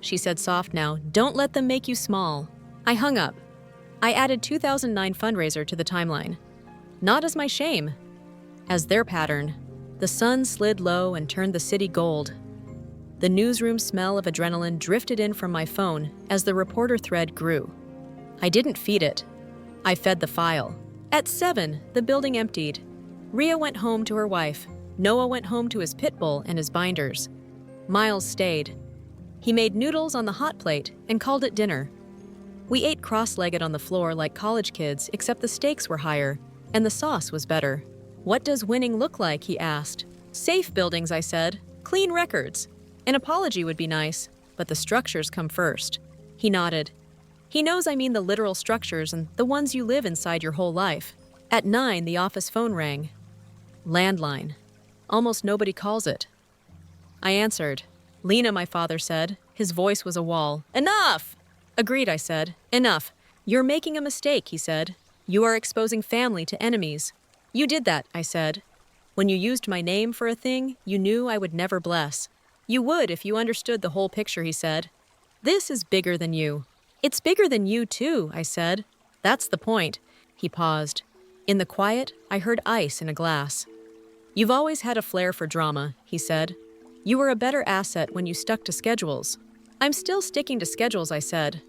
she said soft now, don't let them make you small. I hung up. I added 2009 fundraiser to the timeline. Not as my shame, as their pattern. The sun slid low and turned the city gold. The newsroom smell of adrenaline drifted in from my phone as the reporter thread grew. I didn't feed it. I fed the file. At 7, the building emptied. Rhea went home to her wife. Noah went home to his pit bull and his binders. Miles stayed. He made noodles on the hot plate and called it dinner. We ate cross-legged on the floor like college kids, except the stakes were higher, and the sauce was better. What does winning look like, he asked. Safe buildings, I said. Clean records. An apology would be nice, but the structures come first. He nodded. He knows I mean the literal structures and the ones you live inside your whole life. At 9, the office phone rang. Landline. Almost nobody calls it. I answered. Lena, my father said. His voice was a wall. Enough! Agreed, I said. Enough. You're making a mistake, he said. You are exposing family to enemies. You did that, I said. When you used my name for a thing, you knew I would never bless. You would if you understood the whole picture, he said. This is bigger than you. It's bigger than you, too, I said. That's the point. He paused. In the quiet, I heard ice in a glass. You've always had a flair for drama, he said. You were a better asset when you stuck to schedules. I'm still sticking to schedules, I said.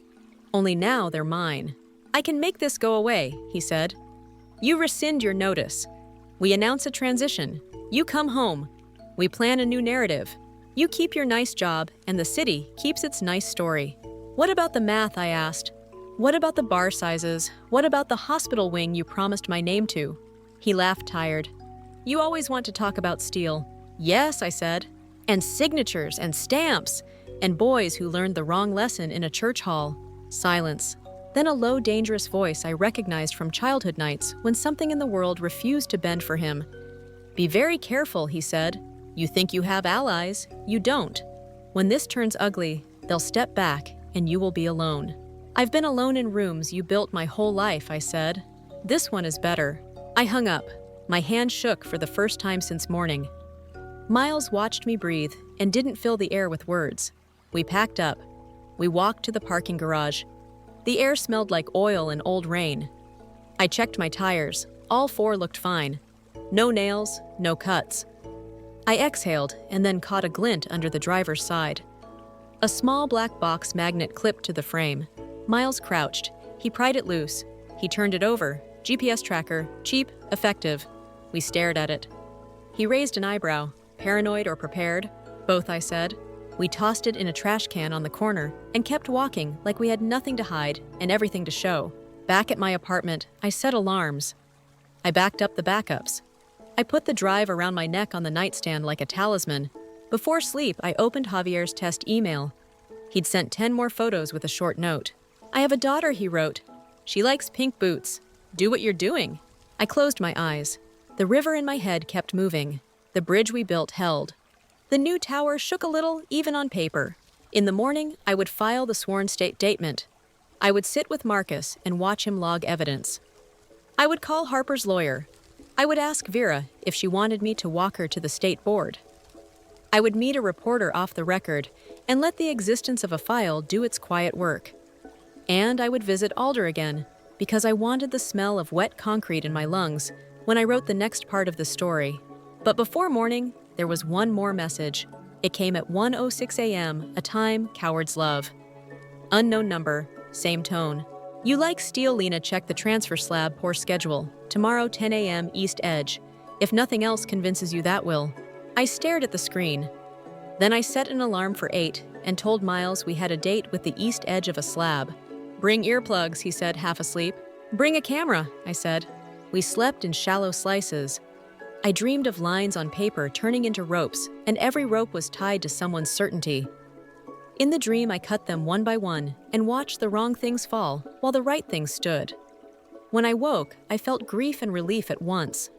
Only now they're mine. I can make this go away, he said. You rescind your notice. We announce a transition. You come home. We plan a new narrative. You keep your nice job, and the city keeps its nice story. What about the math, I asked. What about the bar sizes? What about the hospital wing you promised my name to? He laughed tired. You always want to talk about steel. Yes, I said. And signatures and stamps. And boys who learned the wrong lesson in a church hall. Silence. Then a low, dangerous voice I recognized from childhood nights when something in the world refused to bend for him. Be very careful, he said. You think you have allies. You don't. When this turns ugly, they'll step back and you will be alone. I've been alone in rooms you built my whole life, I said. This one is better. I hung up. My hand shook for the first time since morning. Miles watched me breathe and didn't fill the air with words. We packed up. We walked to the parking garage. The air smelled like oil and old rain. I checked my tires. All 4 looked fine. No nails, no cuts. I exhaled and then caught a glint under the driver's side. A small black box magnet clipped to the frame. Miles crouched. He pried it loose. He turned it over. GPS tracker, cheap, effective. We stared at it. He raised an eyebrow. Paranoid or prepared? Both, I said. We tossed it in a trash can on the corner and kept walking like we had nothing to hide and everything to show. Back at my apartment, I set alarms. I backed up the backups. I put the drive around my neck on the nightstand like a talisman. Before sleep, I opened Javier's test email. He'd sent 10 more photos with a short note. I have a daughter, he wrote. She likes pink boots. Do what you're doing. I closed my eyes. The river in my head kept moving. The bridge we built held. The new tower shook a little, even on paper. In the morning, I would file the sworn statement. I would sit with Marcus and watch him log evidence. I would call Harper's lawyer. I would ask Vera if she wanted me to walk her to the state board. I would meet a reporter off the record and let the existence of a file do its quiet work. And I would visit Alder again, because I wanted the smell of wet concrete in my lungs when I wrote the next part of the story. But before morning, there was one more message. It came at 1:06 a.m., a time cowards love. Unknown number, same tone. You like steel, Lena, check the transfer slab, poor schedule. Tomorrow 10 a.m. East Edge. If nothing else convinces you, that will. I stared at the screen. Then I set an alarm for 8 and told Miles we had a date with the east edge of a slab. Bring earplugs, he said, half asleep. Bring a camera, I said. We slept in shallow slices. I dreamed of lines on paper turning into ropes, and every rope was tied to someone's certainty. In the dream, I cut them one by one and watched the wrong things fall while the right things stood. When I woke, I felt grief and relief at once.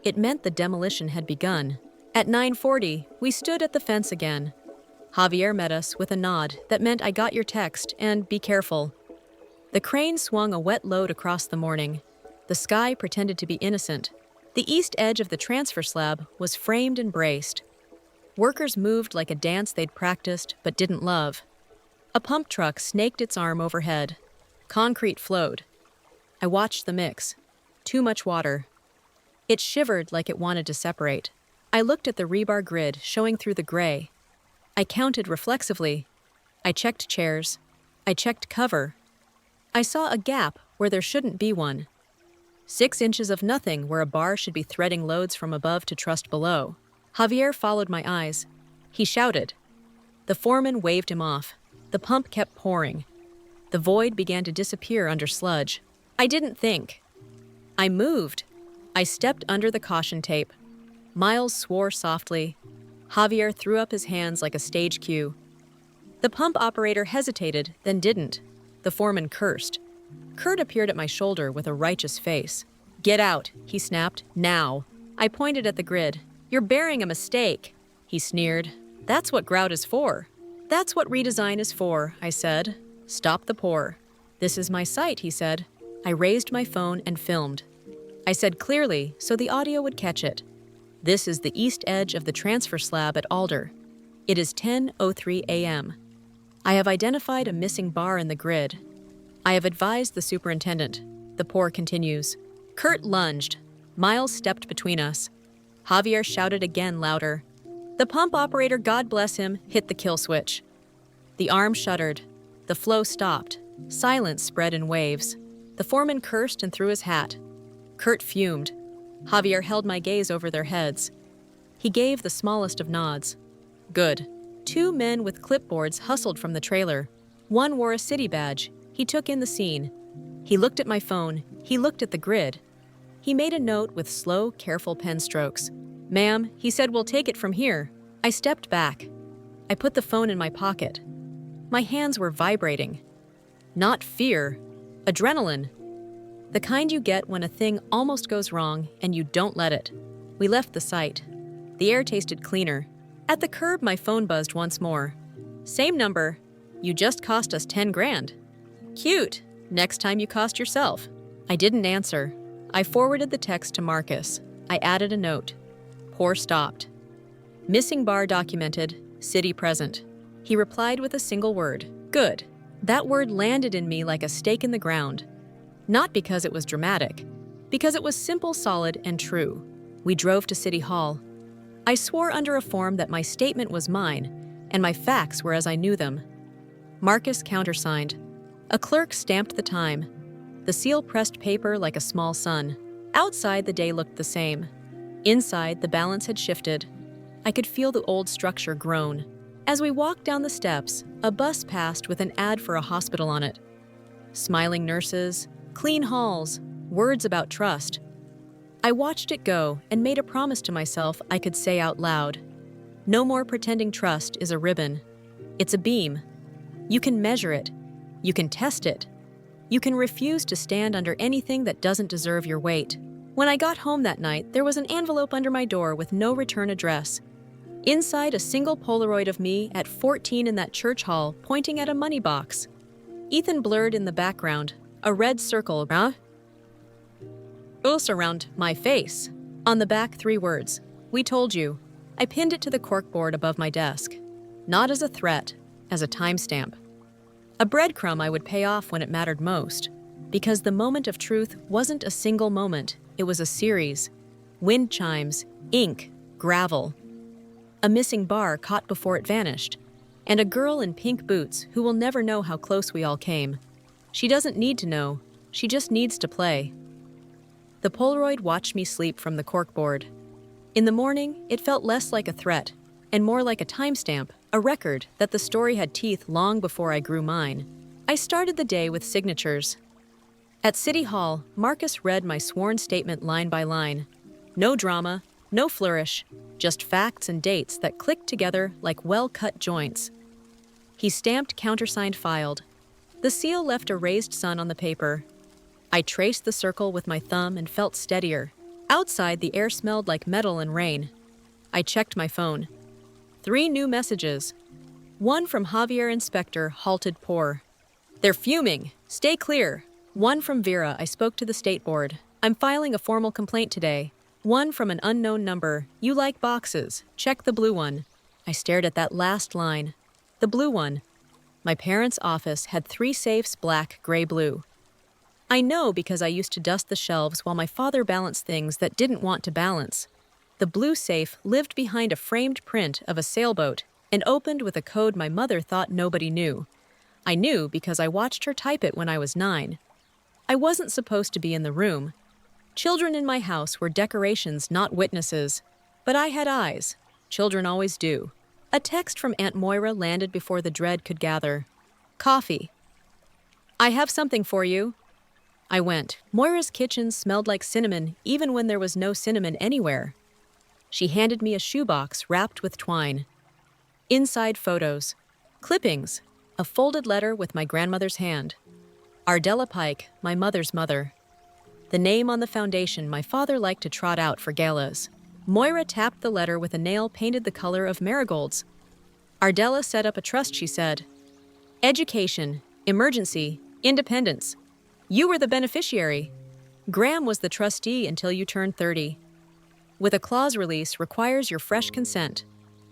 It meant the demolition had begun. At 9:40, we stood at the fence again. Javier met us with a nod that meant I got your text and be careful. The crane swung a wet load across the morning. The sky pretended to be innocent. The east edge of the transfer slab was framed and braced. Workers moved like a dance they'd practiced but didn't love. A pump truck snaked its arm overhead. Concrete flowed. I watched the mix. Too much water. It shivered like it wanted to separate. I looked at the rebar grid showing through the gray. I counted reflexively. I checked chairs. I checked cover. I saw a gap where there shouldn't be one. 6 inches of nothing where a bar should be threading loads from above to trust below. Javier followed my eyes. He shouted. The foreman waved him off. The pump kept pouring. The void began to disappear under sludge. I didn't think. I moved. I stepped under the caution tape. Miles swore softly. Javier threw up his hands like a stage cue. The pump operator hesitated, then didn't. The foreman cursed. Kurt appeared at my shoulder with a righteous face. Get out, he snapped. Now. I pointed at the grid. You're bearing a mistake, he sneered. That's what grout is for. That's what redesign is for, I said. Stop the pour. This is my site, he said. I raised my phone and filmed. I said clearly so the audio would catch it. This is the east edge of the transfer slab at Alder. It is 10:03 a.m. I have identified a missing bar in the grid. I have advised the superintendent. The pour continues. Kurt lunged. Miles stepped between us. Javier shouted again louder. The pump operator, God bless him, hit the kill switch. The arm shuddered. The flow stopped. Silence spread in waves. The foreman cursed and threw his hat. Kurt fumed. Javier held my gaze over their heads. He gave the smallest of nods. Good. 2 men with clipboards hustled from the trailer. One wore a city badge. He took in the scene. He looked at my phone. He looked at the grid. He made a note with slow, careful pen strokes. Ma'am, he said we'll take it from here. I stepped back. I put the phone in my pocket. My hands were vibrating. Not fear. Adrenaline. The kind you get when a thing almost goes wrong and you don't let it. We left the site. The air tasted cleaner. At the curb, my phone buzzed once more. Same number. You just cost us 10 grand. Cute. Next time you cost yourself. I didn't answer. I forwarded the text to Marcus. I added a note. Pour stopped. Missing bar documented. City present. He replied with a single word. Good. That word landed in me like a stake in the ground. Not because it was dramatic. Because it was simple, solid, and true. We drove to City Hall. I swore under a form that my statement was mine, and my facts were as I knew them. Marcus countersigned. A clerk stamped the time. The seal pressed paper like a small sun. Outside, the day looked the same. Inside, the balance had shifted. I could feel the old structure groan. As we walked down the steps, a bus passed with an ad for a hospital on it. Smiling nurses, clean halls, words about trust. I watched it go and made a promise to myself I could say out loud. No more pretending trust is a ribbon. It's a beam. You can measure it. You can test it. You can refuse to stand under anything that doesn't deserve your weight. When I got home that night, there was an envelope under my door with no return address. Inside, a single Polaroid of me at 14 in that church hall pointing at a money box. Ethan blurred in the background, a red circle, around my face. On the back, 3 words. We told you. I pinned it to the corkboard above my desk. Not as a threat, as a timestamp. A breadcrumb I would pay off when it mattered most. Because the moment of truth wasn't a single moment, it was a series. Wind chimes, ink, gravel. A missing bar caught before it vanished. And a girl in pink boots who will never know how close we all came. She doesn't need to know. She just needs to play. The Polaroid watched me sleep from the corkboard. In the morning, it felt less like a threat, and more like a timestamp, a record that the story had teeth long before I grew mine. I started the day with signatures. At City Hall, Marcus read my sworn statement line by line. No drama, no flourish, just facts and dates that clicked together like well-cut joints. He stamped, countersigned, filed. The seal left a raised sun on the paper. I traced the circle with my thumb and felt steadier. Outside, the air smelled like metal and rain. I checked my phone. 3 new messages. One from Javier Inspector, halted pour. They're fuming. Stay clear. One from Vera, I spoke to the state board. I'm filing a formal complaint today. One from an unknown number. You like boxes. Check the blue one. I stared at that last line. The blue one. My parents' office had 3 safes, black, gray, blue. I know because I used to dust the shelves while my father balanced things that didn't want to balance. The blue safe lived behind a framed print of a sailboat and opened with a code my mother thought nobody knew. I knew because I watched her type it when I was 9. I wasn't supposed to be in the room. Children in my house were decorations, not witnesses. But I had eyes. Children always do. A text from Aunt Moira landed before the dread could gather. Coffee. I have something for you. I went. Moira's kitchen smelled like cinnamon even when there was no cinnamon anywhere. She handed me a shoebox wrapped with twine. Inside photos. Clippings. A folded letter with my grandmother's hand. Ardella Pike, my mother's mother. The name on the foundation my father liked to trot out for galas. Moira tapped the letter with a nail painted the color of marigolds. Ardella set up a trust, she said. Education, emergency, independence. You were the beneficiary. Graham was the trustee until you turned 30. With a clause release requires your fresh consent.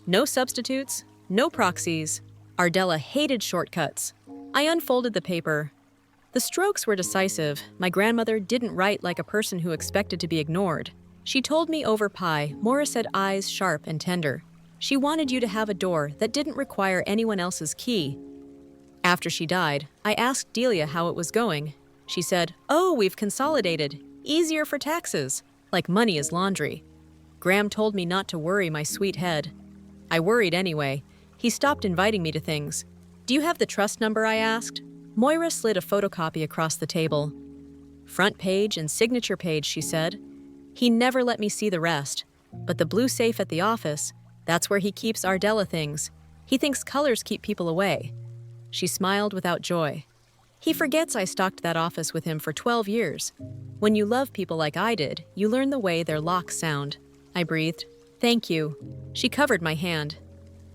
No substitutes, no proxies. Ardella hated shortcuts. I unfolded the paper. The strokes were decisive. My grandmother didn't write like a person who expected to be ignored. She told me over pie, Moira said eyes sharp and tender. She wanted you to have a door that didn't require anyone else's key. After she died, I asked Delia how it was going. She said, "Oh, we've consolidated. Easier for taxes. Like money is laundry." Graham told me not to worry my sweet head. I worried anyway. He stopped inviting me to things. "Do you have the trust number?" I asked. Moira slid a photocopy across the table. "Front page and signature page," she said. He never let me see the rest. But the blue safe at the office, that's where he keeps Ardella things. He thinks colors keep people away. She smiled without joy. He forgets I stocked that office with him for 12 years. When you love people like I did, you learn the way their locks sound. I breathed. "Thank you." She covered my hand.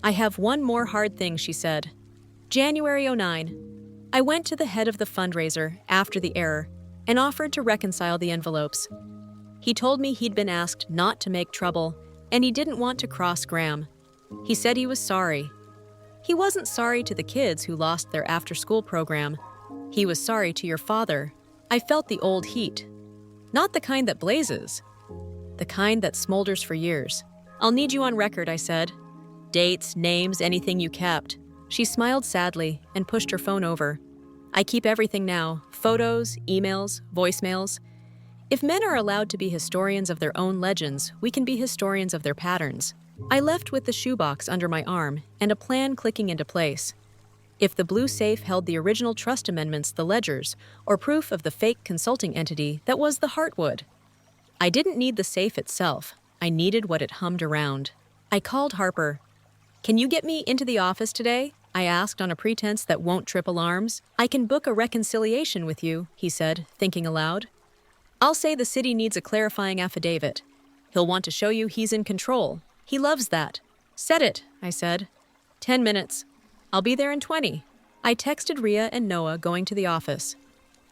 "I have one more hard thing," she said. January 09. I went to the head of the fundraiser after the error and offered to reconcile the envelopes. He told me he'd been asked not to make trouble, and he didn't want to cross Graham. He said he was sorry. He wasn't sorry to the kids who lost their after-school program. He was sorry to your father. I felt the old heat. Not the kind that blazes. The kind that smolders for years. "I'll need you on record," I said. "Dates, names, anything you kept." She smiled sadly and pushed her phone over. "I keep everything now. Photos, emails, voicemails. If men are allowed to be historians of their own legends, we can be historians of their patterns." I left with the shoebox under my arm and a plan clicking into place. If the blue safe held the original trust amendments, the ledgers, or proof of the fake consulting entity that was the Heartwood. I didn't need the safe itself. I needed what it hummed around. I called Harper. "Can you get me into the office today?" I asked on a pretense that won't trip alarms. "I can book a reconciliation with you," he said, thinking aloud. "I'll say the city needs a clarifying affidavit. He'll want to show you he's in control. He loves that." "Set it," I said. 10 minutes. I'll be there in 20. I texted Rhea and Noah going to the office.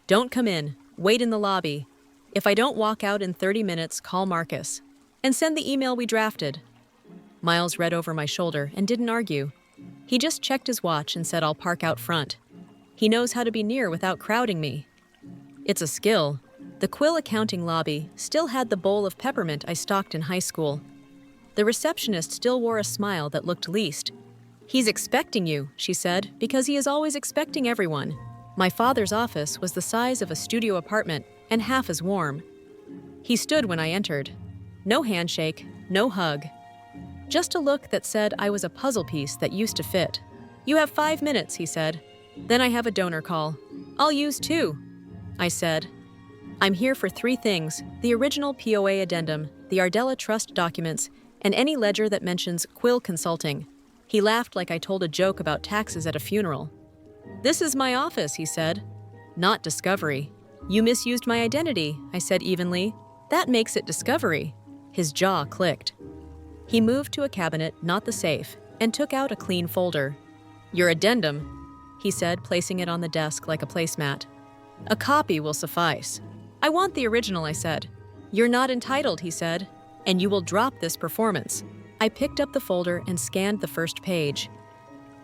"Don't come in. Wait in the lobby. If I don't walk out in 30 minutes, call Marcus. And send the email we drafted." Miles read over my shoulder and didn't argue. He just checked his watch and said I'll park out front. He knows how to be near without crowding me. It's a skill. The Quill accounting lobby still had the bowl of peppermint I stocked in high school. The receptionist still wore a smile that looked least. "He's expecting you," she said, "because he is always expecting everyone." My father's office was the size of a studio apartment and half as warm. He stood when I entered. No handshake, no hug. Just a look that said I was a puzzle piece that used to fit. "You have 5 minutes," he said. "Then I have a donor call." "I'll use 2. I said. "I'm here for 3 things: the original POA addendum, the Ardella Trust documents, and any ledger that mentions Quill Consulting." He laughed like I told a joke about taxes at a funeral. "This is my office," he said. "Not Discovery." "You misused my identity," I said evenly. "That makes it Discovery." His jaw clicked. He moved to a cabinet, not the safe, and took out a clean folder. "Your addendum," he said, placing it on the desk like a placemat. "A copy will suffice." "I want the original," I said. "You're not entitled," he said, "and you will drop this performance." I picked up the folder and scanned the first page.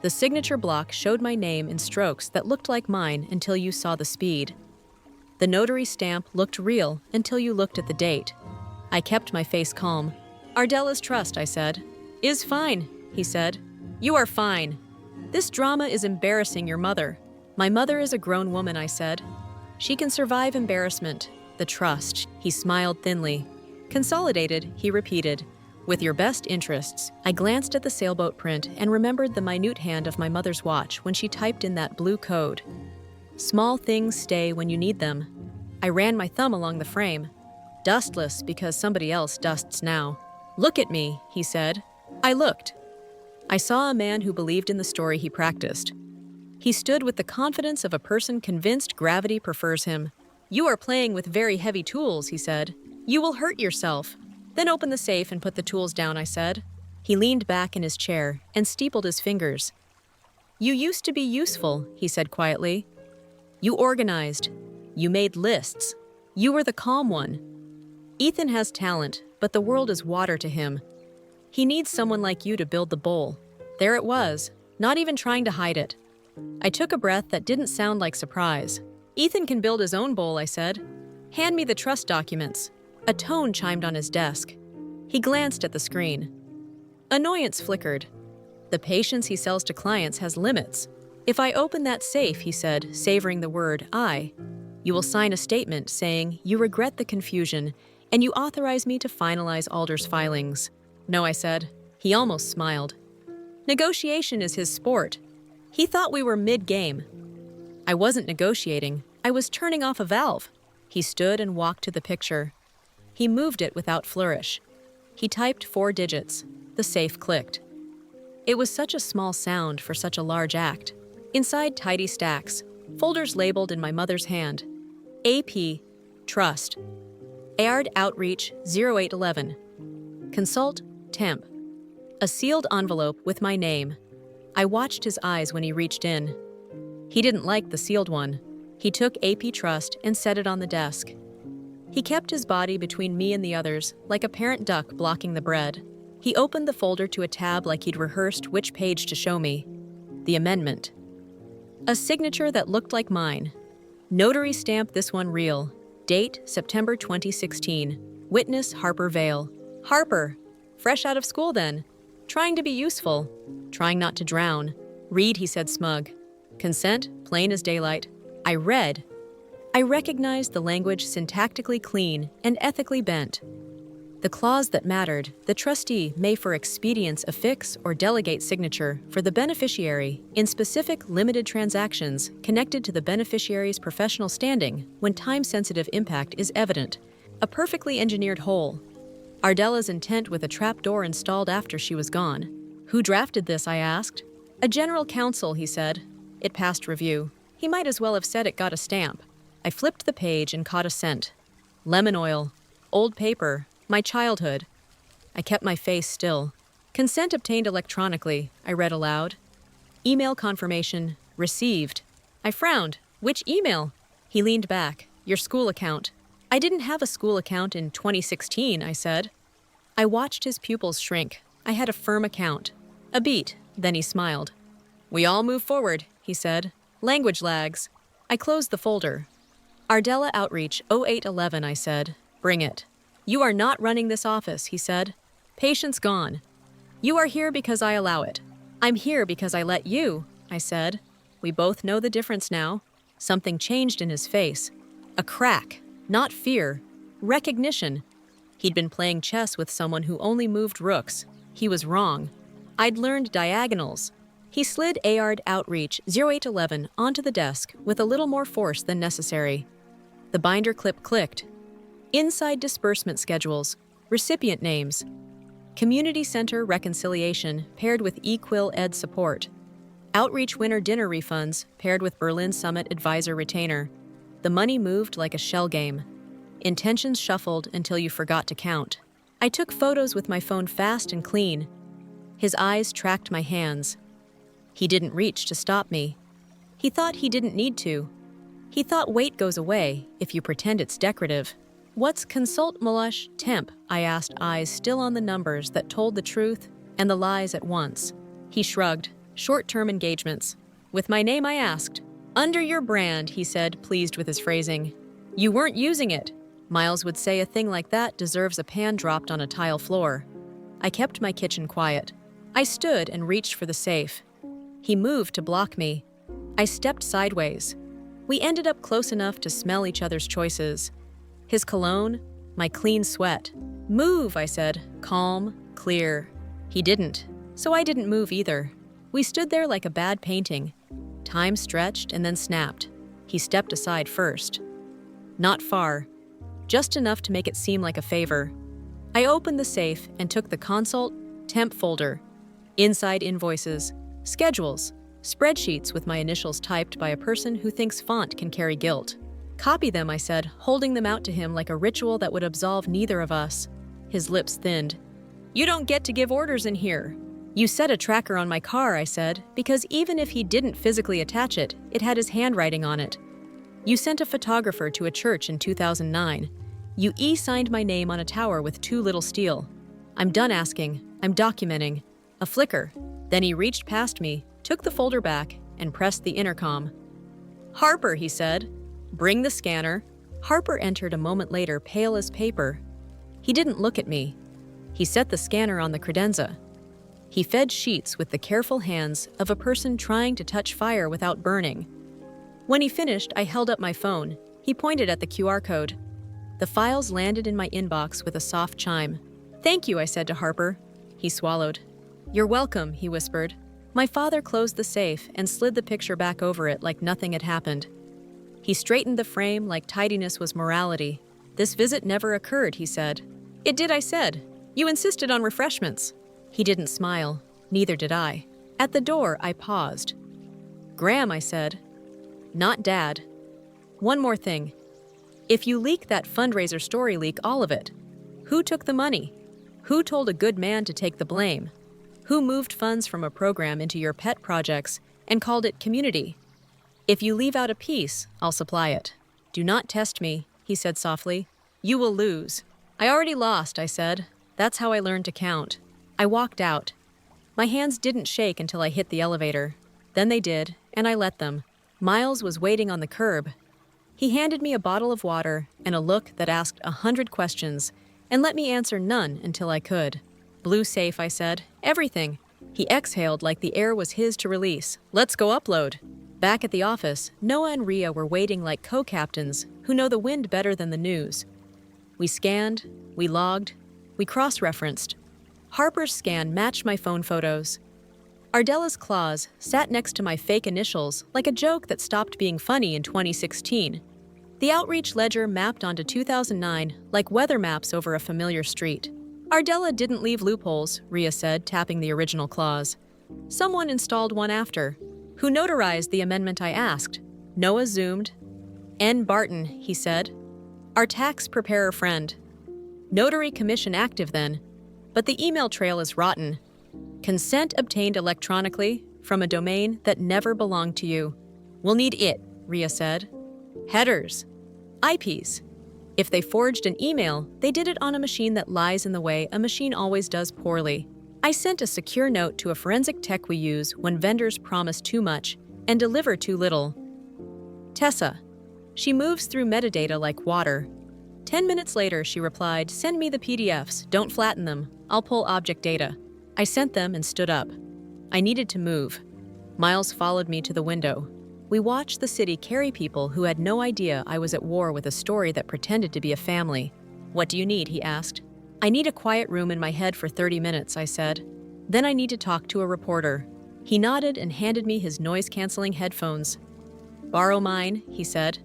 The signature block showed my name in strokes that looked like mine until you saw the speed. The notary stamp looked real until you looked at the date. I kept my face calm. "Ardella's trust," I said. "Is fine," he said. "You are fine. This drama is embarrassing your mother." "My mother is a grown woman," I said. "She can survive embarrassment. The trust," he smiled thinly. "Consolidated," he repeated. "With your best interests." I glanced at the sailboat print and remembered the minute hand of my mother's watch when she typed in that blue code. "Small things stay when you need them." I ran my thumb along the frame. "Dustless because somebody else dusts now." "Look at me," he said. I looked. I saw a man who believed in the story he practiced. He stood with the confidence of a person convinced gravity prefers him. "You are playing with very heavy tools," he said. "You will hurt yourself." "Then open the safe and put the tools down," I said. He leaned back in his chair and steepled his fingers. "You used to be useful," he said quietly. "You organized. You made lists. You were the calm one. Ethan has talent, but the world is water to him. He needs someone like you to build the bowl." There it was, not even trying to hide it. I took a breath that didn't sound like surprise. "Ethan can build his own bowl," I said. "Hand me the trust documents." A tone chimed on his desk. He glanced at the screen. Annoyance flickered. "The patience he sells to clients has limits. If I open that safe," he said, savoring the word "I," "you will sign a statement saying you regret the confusion and you authorize me to finalize Alder's filings." "No," I said. He almost smiled. Negotiation is his sport. He thought we were mid-game. I wasn't negotiating. I was turning off a valve. He stood and walked to the picture. He moved it without flourish. He typed 4 digits. The safe clicked. It was such a small sound for such a large act. Inside tidy stacks, folders labeled in my mother's hand. AP, Trust. ARD Outreach 0811. Consult, Temp. A sealed envelope with my name. I watched his eyes when he reached in. He didn't like the sealed one. He took AP Trust and set it on the desk. He kept his body between me and the others, like a parent duck blocking the bread. He opened the folder to a tab like he'd rehearsed which page to show me. The amendment. A signature that looked like mine. Notary stamped this one real. Date, September 2016. Witness, Harper Vale. Harper. Fresh out of school then. Trying to be useful. Trying not to drown. "Read," he said smug. "Consent, plain as daylight." I read. I recognized the language syntactically clean and ethically bent. The clause that mattered, the trustee may for expedience affix or delegate signature for the beneficiary in specific limited transactions connected to the beneficiary's professional standing when time-sensitive impact is evident. A perfectly engineered hole. Ardella's intent with a trapdoor installed after she was gone. "Who drafted this?" I asked. "A general counsel," he said. It passed review. He might as well have said it got a stamp. I flipped the page and caught a scent. Lemon oil. Old paper. My childhood. I kept my face still. "Consent obtained electronically," I read aloud. "Email confirmation. Received." I frowned. "Which email?" He leaned back. "Your school account." "I didn't have a school account in 2016, I said. I watched his pupils shrink. I had a firm account. A beat, then he smiled. "We all move forward," he said. "Language lags." I closed the folder. "Ardella Outreach 0811, I said. "Bring it." "You are not running this office," he said. "Patience gone." "You are here because I allow it." "I'm here because I let you," I said. We both know the difference now. Something changed in his face. A crack. Not fear. Recognition. He'd been playing chess with someone who only moved rooks. He was wrong. I'd learned diagonals. He slid ARD Outreach 0811 onto the desk with a little more force than necessary. The binder clip clicked. Inside disbursement schedules. Recipient names. Community Center reconciliation paired with eQuil Ed support. Outreach winner dinner refunds paired with Berlin Summit advisor retainer. The money moved like a shell game. Intentions shuffled until you forgot to count. I took photos with my phone fast and clean. His eyes tracked my hands. He didn't reach to stop me. He thought he didn't need to. He thought weight goes away if you pretend it's decorative. What's Consult Molush Temp? I asked, eyes still on the numbers that told the truth and the lies at once. He shrugged. Short-term engagements. With my name, I asked. Under your brand, he said, pleased with his phrasing. You weren't using it. Miles would say a thing like that deserves a pan dropped on a tile floor. I kept my kitchen quiet. I stood and reached for the safe. He moved to block me. I stepped sideways. We ended up close enough to smell each other's choices. His cologne, my clean sweat. Move, I said, calm, clear. He didn't, so I didn't move either. We stood there like a bad painting. Time stretched and then snapped. He stepped aside first. Not far, just enough to make it seem like a favor. I opened the safe and took the Consult Temp folder. Inside invoices, schedules, spreadsheets with my initials typed by a person who thinks font can carry guilt. Copy them, I said, holding them out to him like a ritual that would absolve neither of us. His lips thinned. You don't get to give orders in here. You set a tracker on my car, I said, because even if he didn't physically attach it, it had his handwriting on it. You sent a photographer to a church in 2009. You e-signed my name on a tower with too little steel. I'm done asking. I'm documenting. A flicker. Then he reached past me, took the folder back, and pressed the intercom. Harper, he said. Bring the scanner. Harper entered a moment later, pale as paper. He didn't look at me. He set the scanner on the credenza. He fed sheets with the careful hands of a person trying to touch fire without burning. When he finished, I held up my phone. He pointed at the QR code. The files landed in my inbox with a soft chime. Thank you, I said to Harper. He swallowed. You're welcome, he whispered. My father closed the safe and slid the picture back over it like nothing had happened. He straightened the frame like tidiness was morality. This visit never occurred, he said. It did, I said. You insisted on refreshments. He didn't smile. Neither did I. At the door, I paused. Graham, I said. Not Dad. One more thing. If you leak that fundraiser story, leak all of it. Who took the money? Who told a good man to take the blame? Who moved funds from a program into your pet projects and called it community? If you leave out a piece, I'll supply it. Do not test me, he said softly. You will lose. I already lost, I said. That's how I learned to count. I walked out. My hands didn't shake until I hit the elevator. Then they did, and I let them. Miles was waiting on the curb. He handed me a bottle of water and a look that asked 100 questions and let me answer none until I could. Blue safe, I said. Everything. He exhaled like the air was his to release. Let's go upload. Back at the office, Noah and Ria were waiting like co-captains who know the wind better than the news. We scanned, we logged, we cross-referenced. Harper's scan matched my phone photos. Ardella's claws sat next to my fake initials like a joke that stopped being funny in 2016. The outreach ledger mapped onto 2009 like weather maps over a familiar street. Ardella didn't leave loopholes, Ria said, tapping the original clause. Someone installed one after. Who notarized the amendment I asked? Noah zoomed. N. Barton, he said. Our tax preparer friend. Notary commission active then. But the email trail is rotten. Consent obtained electronically from a domain that never belonged to you. We'll need it, Ria said. Headers. IPs. If they forged an email, they did it on a machine that lies in the way a machine always does poorly. I sent a secure note to a forensic tech we use when vendors promise too much and deliver too little. Tessa. She moves through metadata like water. 10 minutes later, she replied, send me the PDFs, don't flatten them. I'll pull object data. I sent them and stood up. I needed to move. Miles followed me to the window. We watched the city carry people who had no idea I was at war with a story that pretended to be a family. What do you need? He asked. I need a quiet room in my head for 30 minutes, I said. Then I need to talk to a reporter. He nodded and handed me his noise-canceling headphones. Borrow mine, he said.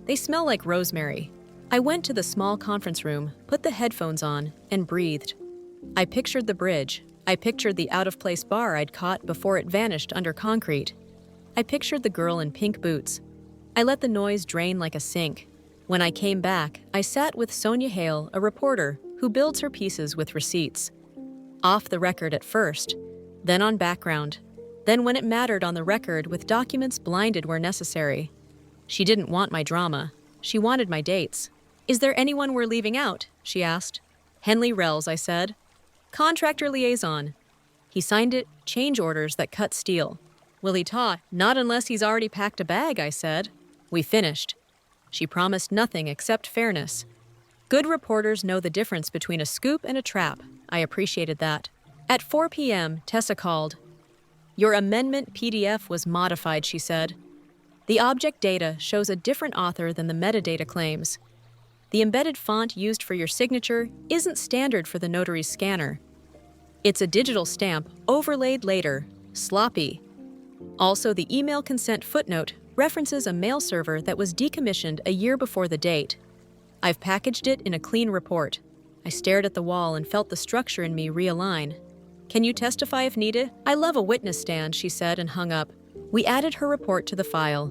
They smell like rosemary. I went to the small conference room, put the headphones on, and breathed. I pictured the bridge. I pictured the out-of-place bar I'd caught before it vanished under concrete. I pictured the girl in pink boots. I let the noise drain like a sink. When I came back, I sat with Sonia Hale, a reporter who builds her pieces with receipts. Off the record at first, then on background, then when it mattered on the record with documents blinded where necessary. She didn't want my drama. She wanted my dates. Is there anyone we're leaving out? She asked. Henley Rells, I said. Contractor liaison. He signed it, change orders that cut steel. Willie Taw, not unless he's already packed a bag, I said. We finished. She promised nothing except fairness. Good reporters know the difference between a scoop and a trap. I appreciated that. At 4 p.m., Tessa called. Your amendment PDF was modified, she said. The object data shows a different author than the metadata claims. The embedded font used for your signature isn't standard for the notary's scanner. It's a digital stamp overlaid later, sloppy. Also, the email consent footnote references a mail server that was decommissioned a year before the date. I've packaged it in a clean report. I stared at the wall and felt the structure in me realign. Can you testify if needed? I love a witness stand, she said and hung up. We added her report to the file.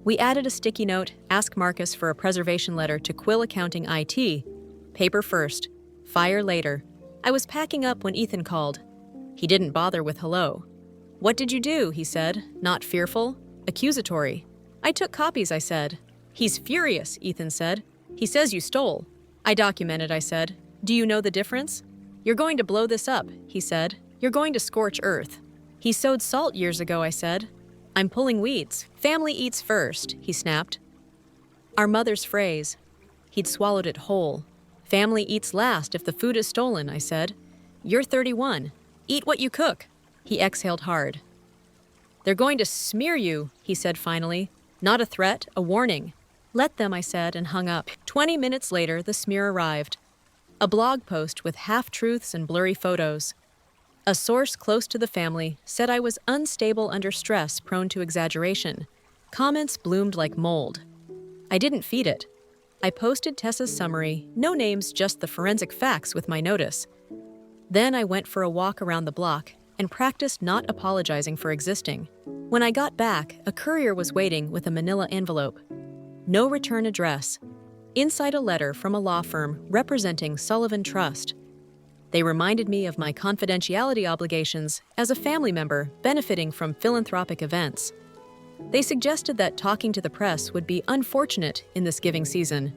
We added a sticky note, ask Marcus for a preservation letter to Quill Accounting IT. Paper first, fire later. I was packing up when Ethan called. He didn't bother with hello. What did you do? He said, not fearful, accusatory. I took copies, I said. He's furious, Ethan said. He says you stole. I documented, I said. Do you know the difference? You're going to blow this up, he said. You're going to scorch earth. He sowed salt years ago, I said. I'm pulling weeds. Family eats first, he snapped. Our mother's phrase. He'd swallowed it whole. Family eats last if the food is stolen, I said. You're 31. Eat what you cook. He exhaled hard. They're going to smear you, he said finally. Not a threat, a warning. Let them, I said, and hung up. 20 minutes later, the smear arrived. A blog post with half-truths and blurry photos. A source close to the family said I was unstable under stress, prone to exaggeration. Comments bloomed like mold. I didn't feed it. I posted Tessa's summary, no names, just the forensic facts with my notice. Then I went for a walk around the block and practiced not apologizing for existing. When I got back, a courier was waiting with a manila envelope. No return address. Inside a letter from a law firm representing Sullivan Trust. They reminded me of my confidentiality obligations as a family member benefiting from philanthropic events. They suggested that talking to the press would be unfortunate in this giving season.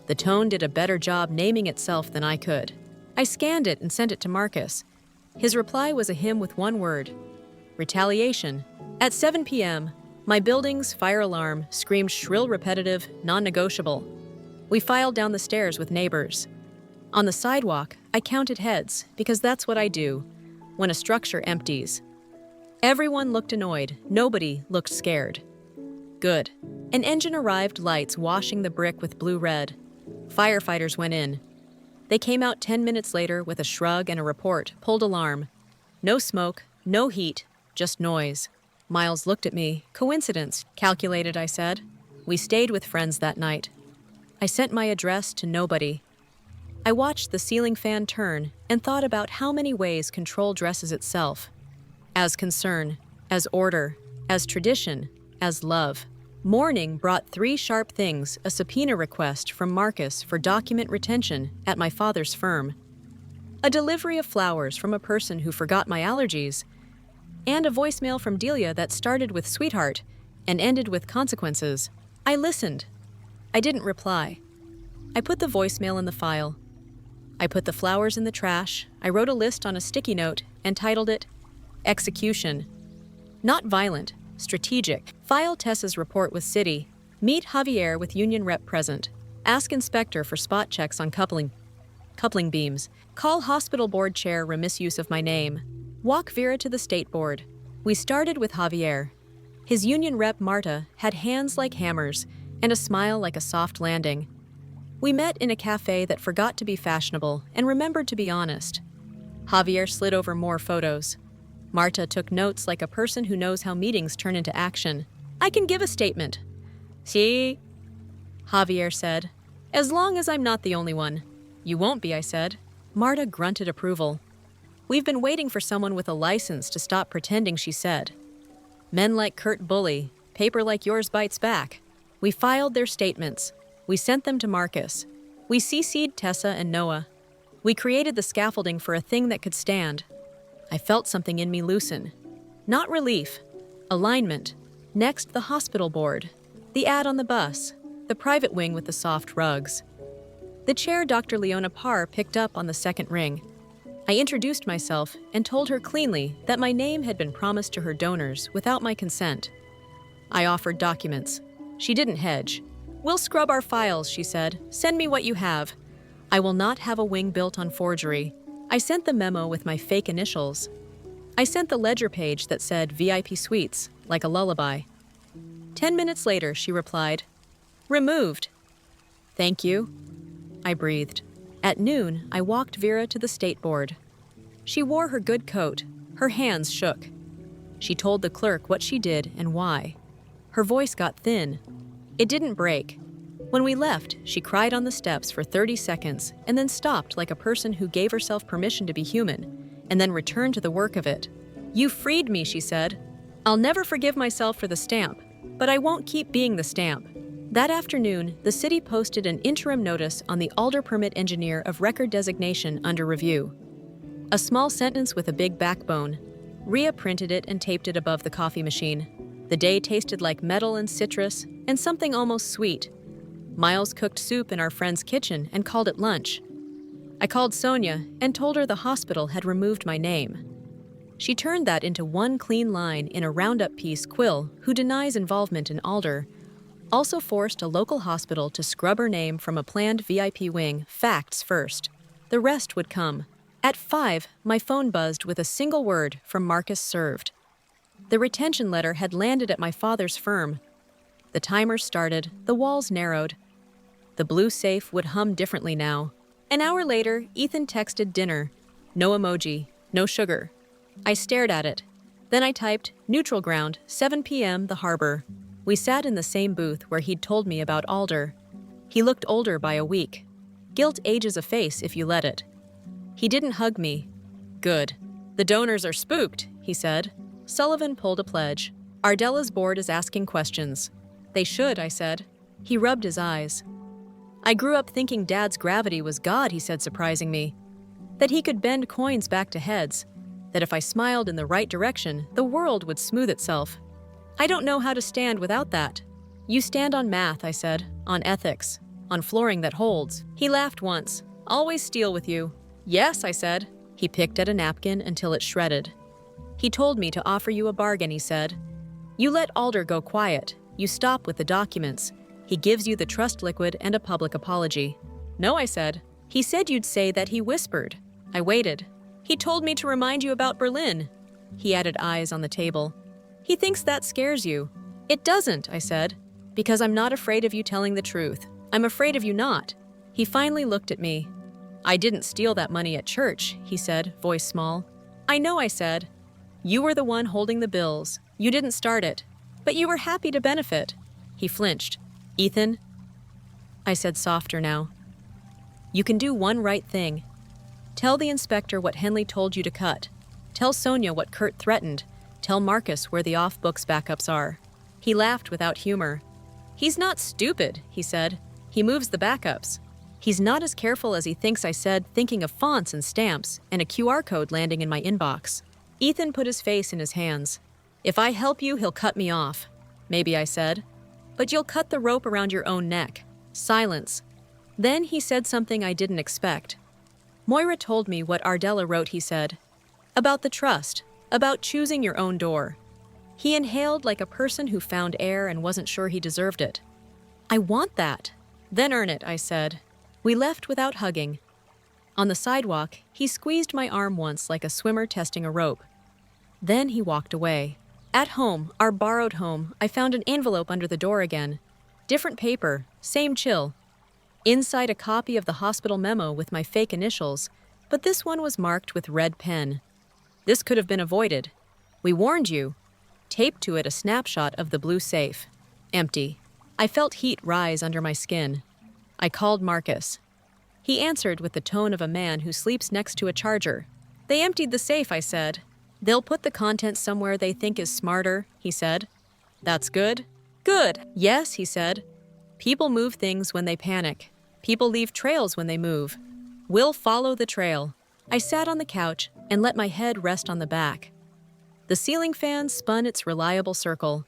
The tone did a better job naming itself than I could. I scanned it and sent it to Marcus. His reply was a hymn with one word: retaliation. At 7 p.m., my building's fire alarm screamed shrill, repetitive, non-negotiable. We filed down the stairs with neighbors. On the sidewalk, I counted heads, because that's what I do when a structure empties. Everyone looked annoyed. Nobody looked scared. Good. An engine arrived, lights washing the brick with blue-red. Firefighters went in. They came out 10 minutes later with a shrug and a report, pulled alarm. No smoke, no heat, just noise. Miles looked at me. Coincidence. Calculated, I said. We stayed with friends that night. I sent my address to nobody. I watched the ceiling fan turn and thought about how many ways control dresses itself. As concern, as order, as tradition, as love. Morning brought 3 sharp things: a subpoena request from Marcus for document retention at my father's firm, a delivery of flowers from a person who forgot my allergies, and a voicemail from Delia that started with sweetheart and ended with consequences. I listened. I didn't reply. I put the voicemail in the file. I put the flowers in the trash. I wrote a list on a sticky note and titled it Execution. Not violent, strategic. File Tessa's report with City. Meet Javier with union rep present. Ask inspector for spot checks on coupling beams. Call hospital board chair for misuse of my name. Walk Vera to the state board. We started with Javier. His union rep Marta had hands like hammers and a smile like a soft landing. We met in a cafe that forgot to be fashionable and remembered to be honest. Javier slid over more photos. Marta took notes like a person who knows how meetings turn into action. I can give a statement. Sí, Javier said. As long as I'm not the only one. You won't be, I said. Marta grunted approval. We've been waiting for someone with a license to stop pretending, she said. Men like Kurt bully. Paper like yours bites back. We filed their statements. We sent them to Marcus. We CC'd Tessa and Noah. We created the scaffolding for a thing that could stand. I felt something in me loosen. Not relief. Alignment. Next, the hospital board. The ad on the bus. the private wing with the soft rugs. The chair Dr. Leona Parr picked up on the second ring. I introduced myself and told her cleanly that my name had been promised to her donors without my consent. I offered documents. She didn't hedge. "We'll scrub our files," she said. "Send me what you have. I will not have a wing built on forgery." I sent the memo with my fake initials. I sent the ledger page that said VIP Suites, like a lullaby. 10 minutes later, she replied, "Removed." "Thank you," I breathed. At noon, I walked Vera to the state board. She wore her good coat. Her hands shook. She told the clerk what she did and why. Her voice got thin. It didn't break. When we left, she cried on the steps for 30 seconds and then stopped like a person who gave herself permission to be human, and then returned to the work of it. "You freed me," she said. "I'll never forgive myself for the stamp, but I won't keep being the stamp." That afternoon, the city posted an interim notice on the Alder Permit Engineer of Record Designation under review. A small sentence with a big backbone. Ria printed it and taped it above the coffee machine. The day tasted like metal and citrus and something almost sweet. Miles cooked soup in our friend's kitchen and called it lunch. I called Sonia and told her the hospital had removed my name. She turned that into one clean line in a roundup piece. Quill, who denies involvement in Alder, also forced a local hospital to scrub her name from a planned VIP wing. Facts first. The rest would come. At 5, my phone buzzed with a single word from Marcus Served. The retention letter had landed at my father's firm. The timer started, the walls narrowed. The blue safe would hum differently now. An hour later, Ethan texted dinner. No emoji, no sugar. I stared at it. Then I typed, "Neutral ground, 7 p.m., the harbor." We sat in the same booth where he'd told me about Alder. He looked older by a week. Guilt ages a face if you let it. He didn't hug me. "Good. The donors are spooked," he said. Sullivan pulled a pledge. "Ardella's board is asking questions." "They should," I said. He rubbed his eyes. "I grew up thinking Dad's gravity was God," he said, surprising me. That he could bend coins back to heads. That if I smiled in the right direction, the world would smooth itself. I don't know how to stand without that. "You stand on math," I said, "on ethics, on flooring that holds." He laughed once. "Always steal with you." "Yes," I said. He picked at a napkin until it shredded. "He told me to offer you a bargain," he said. "You let Alder go quiet. You stop with the documents. He gives you the trust liquid and a public apology." "No," I said. "He said you'd say that he whispered." I waited. "He told me to remind you about Berlin." He added eyes on the table. "He thinks that scares you." "It doesn't," I said, "because I'm not afraid of you telling the truth. I'm afraid of you not." He finally looked at me. "I didn't steal that money at church," he said, voice small. "I know," I said. "You were the one holding the bills. You didn't start it. But you were happy to benefit." He flinched. "Ethan," I said softer now, "you can do one right thing. Tell the inspector what Henley told you to cut. Tell Sonia what Kurt threatened. Tell Marcus where the off-books backups are." He laughed without humor. "He's not stupid," he said. "He moves the backups. He's not as careful as he thinks," I said, thinking of fonts and stamps and a QR code landing in my inbox. Ethan put his face in his hands. "If I help you, he'll cut me off." "Maybe," I said. "But you'll cut the rope around your own neck." Silence. Then he said something I didn't expect. "Moira told me what Ardella wrote," he said. "About the trust, about choosing your own door." He inhaled like a person who found air and wasn't sure he deserved it. "I want that." "Then earn it," I said. We left without hugging. On the sidewalk, he squeezed my arm once like a swimmer testing a rope. Then he walked away. At home, our borrowed home, I found an envelope under the door again. Different paper, same chill. Inside a copy of the hospital memo with my fake initials, but this one was marked with red pen. "This could have been avoided. We warned you." Taped to it a snapshot of the blue safe. Empty. I felt heat rise under my skin. I called Marcus. He answered with the tone of a man who sleeps next to a charger. "They emptied the safe," I said. "They'll put the contents somewhere they think is smarter," he said. "That's good?" "Good." "Yes," he said. "People move things when they panic. People leave trails when they move. We'll follow the trail." I sat on the couch and let my head rest on the back. The ceiling fan spun its reliable circle.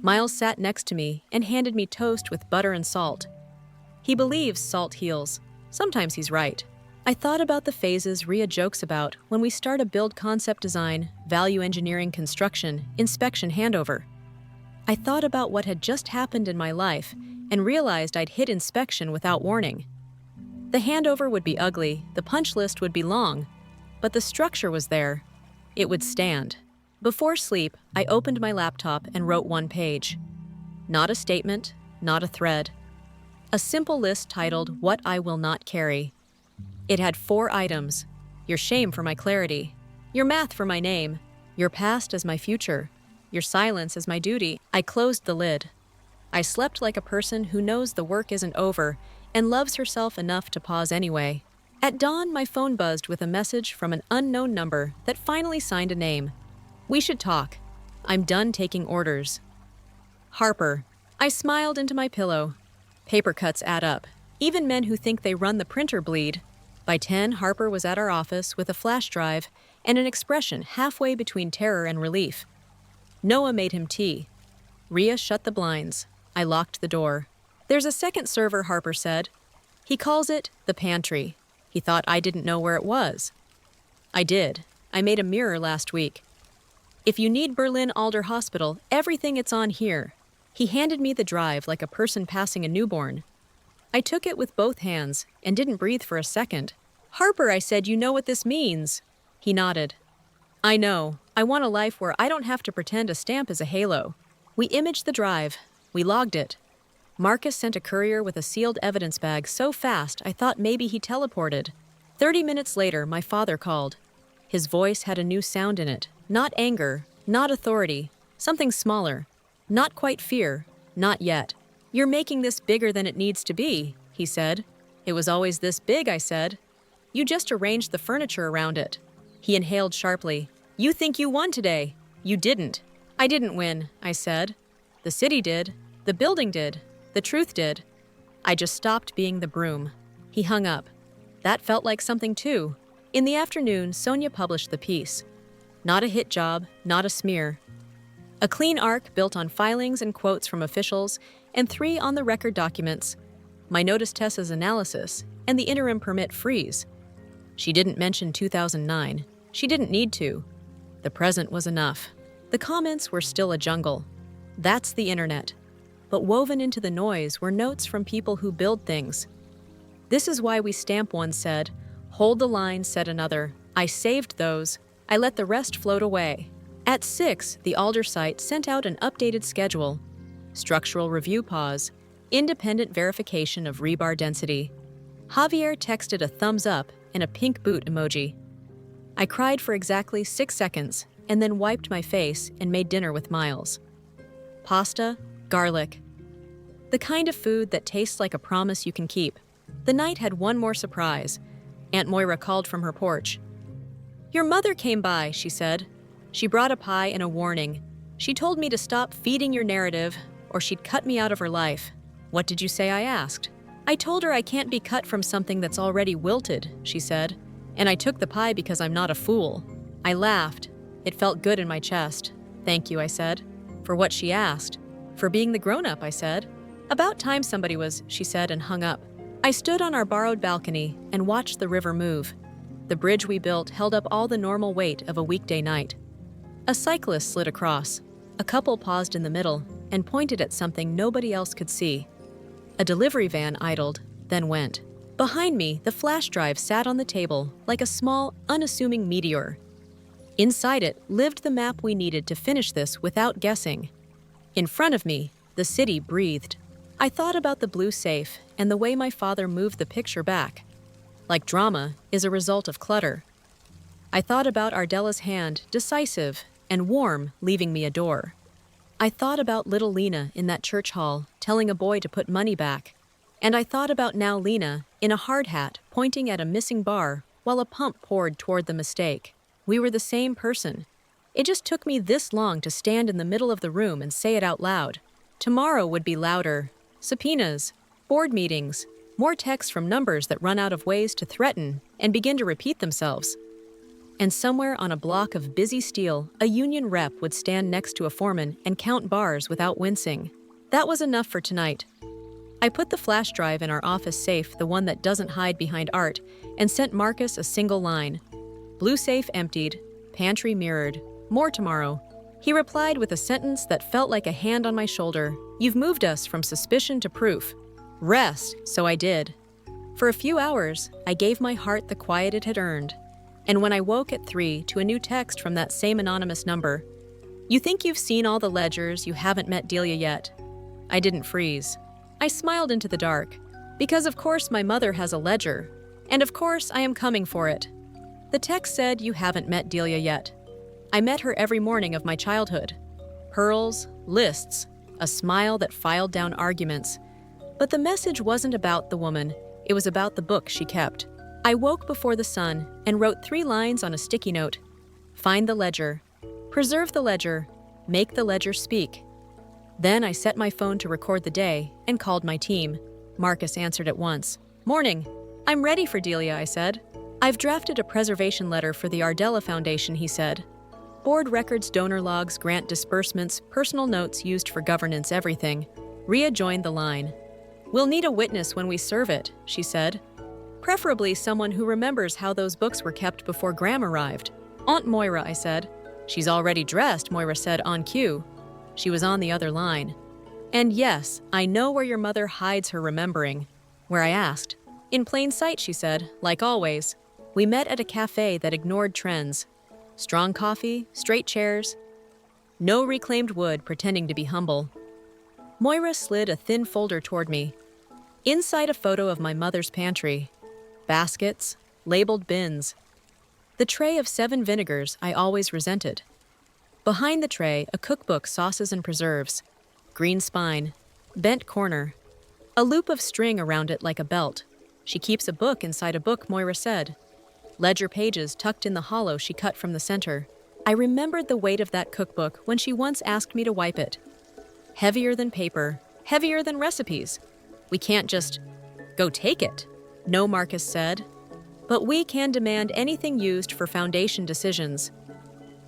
Miles sat next to me and handed me toast with butter and salt. He believes salt heals. Sometimes he's right. I thought about the phases Ria jokes about when we start a build concept design, value engineering construction, inspection handover. I thought about what had just happened in my life and realized I'd hit inspection without warning. The handover would be ugly, the punch list would be long, but the structure was there. It would stand. Before sleep, I opened my laptop and wrote one page. Not a statement, not a thread. A simple list titled, "What I Will Not Carry." It had 4 items: your shame for my clarity, your math for my name, your past as my future, your silence as my duty. I closed the lid. I slept like a person who knows the work isn't over and loves herself enough to pause anyway. At dawn, my phone buzzed with a message from an unknown number that finally signed a name. "We should talk. I'm done taking orders." Harper. I smiled into my pillow. Paper cuts add up. Even men who think they run the printer bleed. By 10, Harper was at our office with a flash drive and an expression halfway between terror and relief. Noah made him tea. Ria shut the blinds. I locked the door. "There's a second server," Harper said. "He calls it the pantry. He thought I didn't know where it was." I did. I made a mirror last week. "If you need Berlin Alder Hospital, everything it's on here." He handed me the drive like a person passing a newborn. I took it with both hands and didn't breathe for a second. "Harper," I said, "you know what this means." He nodded. "I know. I want a life where I don't have to pretend a stamp is a halo." We imaged the drive. We logged it. Marcus sent a courier with a sealed evidence bag so fast I thought maybe he teleported. 30 minutes later, my father called. His voice had a new sound in it. Not anger, not authority, something smaller. Not quite fear, not yet. "You're making this bigger than it needs to be," he said. "It was always this big," I said. "You just arranged the furniture around it." He inhaled sharply. "You think you won today. You didn't." "I didn't win," I said. "The city did. The building did. The truth did. I just stopped being the broom." He hung up. That felt like something too. In the afternoon, Sonia published the piece. Not a hit job, not a smear. A clean arc built on filings and quotes from officials, and 3 on-the-record documents. My notice Tessa's analysis, and the interim permit freeze. She didn't mention 2009. She didn't need to. The present was enough. The comments were still a jungle. That's the internet. But woven into the noise were notes from people who build things. "This is why we stamp," one said. "Hold the line," said another. "I saved those. I let the rest float away." At 6, the Alder site sent out an updated schedule. Structural review pause. Independent verification of rebar density. Javier texted a thumbs up and a pink boot emoji. I cried for exactly 6 seconds and then wiped my face and made dinner with Miles. Pasta, garlic. The kind of food that tastes like a promise you can keep. The night had one more surprise. Aunt Moira called from her porch. "Your mother came by," she said. She brought a pie and a warning. She told me to stop feeding your narrative, or she'd cut me out of her life. "What did you say?" I asked. "I told her I can't be cut from something that's already wilted," she said. "And I took the pie because I'm not a fool." I laughed. It felt good in my chest. "Thank you," I said. "For what?" she asked. "For being the grown-up," I said. "About time somebody was," she said and hung up. I stood on our borrowed balcony and watched the river move. The bridge we built held up all the normal weight of a weekday night. A cyclist slid across. A couple paused in the middle and pointed at something nobody else could see. A delivery van idled, then went. Behind me, the flash drive sat on the table like a small, unassuming meteor. Inside it lived the map we needed to finish this without guessing. In front of me, the city breathed. I thought about the blue safe and the way my father moved the picture back. Like drama is a result of clutter. I thought about Ardella's hand, decisive and warm, leaving me a door. I thought about little Lena in that church hall, telling a boy to put money back. And I thought about now Lena, in a hard hat, pointing at a missing bar while a pump poured toward the mistake. We were the same person. It just took me this long to stand in the middle of the room and say it out loud. Tomorrow would be louder. Subpoenas, board meetings, more texts from numbers that run out of ways to threaten and begin to repeat themselves. And somewhere on a block of busy steel, a union rep would stand next to a foreman and count bars without wincing. That was enough for tonight. I put the flash drive in our office safe, the one that doesn't hide behind art, and sent Marcus a single line. Blue safe emptied, pantry mirrored, more tomorrow. He replied with a sentence that felt like a hand on my shoulder. You've moved us from suspicion to proof. Rest, so I did. For a few hours, I gave my heart the quiet it had earned. And when I woke at 3 to a new text from that same anonymous number, you think you've seen all the ledgers, you haven't met Delia yet. I didn't freeze. I smiled into the dark, because of course my mother has a ledger, and of course I am coming for it. The text said you haven't met Delia yet. I met her every morning of my childhood. Pearls, lists, a smile that filed down arguments. But the message wasn't about the woman, it was about the book she kept. I woke before the sun and wrote 3 lines on a sticky note. Find the ledger. Preserve the ledger. Make the ledger speak. Then I set my phone to record the day and called my team. Marcus answered at once. Morning. I'm ready for Delia, I said. I've drafted a preservation letter for the Ardella Foundation, he said. Board records, donor logs, grant disbursements, personal notes used for governance, everything. Ria joined the line. We'll need a witness when we serve it, she said. Preferably someone who remembers how those books were kept before Graham arrived. Aunt Moira, I said. She's already dressed, Moira said on cue. She was on the other line. And yes, I know where your mother hides her remembering. Where I asked. In plain sight, she said, like always. We met at a cafe that ignored trends. Strong coffee, straight chairs. No reclaimed wood, pretending to be humble. Moira slid a thin folder toward me. Inside a photo of my mother's pantry. Baskets, labeled bins. The tray of 7 vinegars I always resented. Behind the tray, a cookbook, sauces and preserves. Green spine, bent corner. A loop of string around it like a belt. She keeps a book inside a book, Moira said. Ledger pages tucked in the hollow she cut from the center. I remembered the weight of that cookbook when she once asked me to wipe it. Heavier than paper, heavier than recipes. We can't just go take it. No, Marcus said. But we can demand anything used for foundation decisions.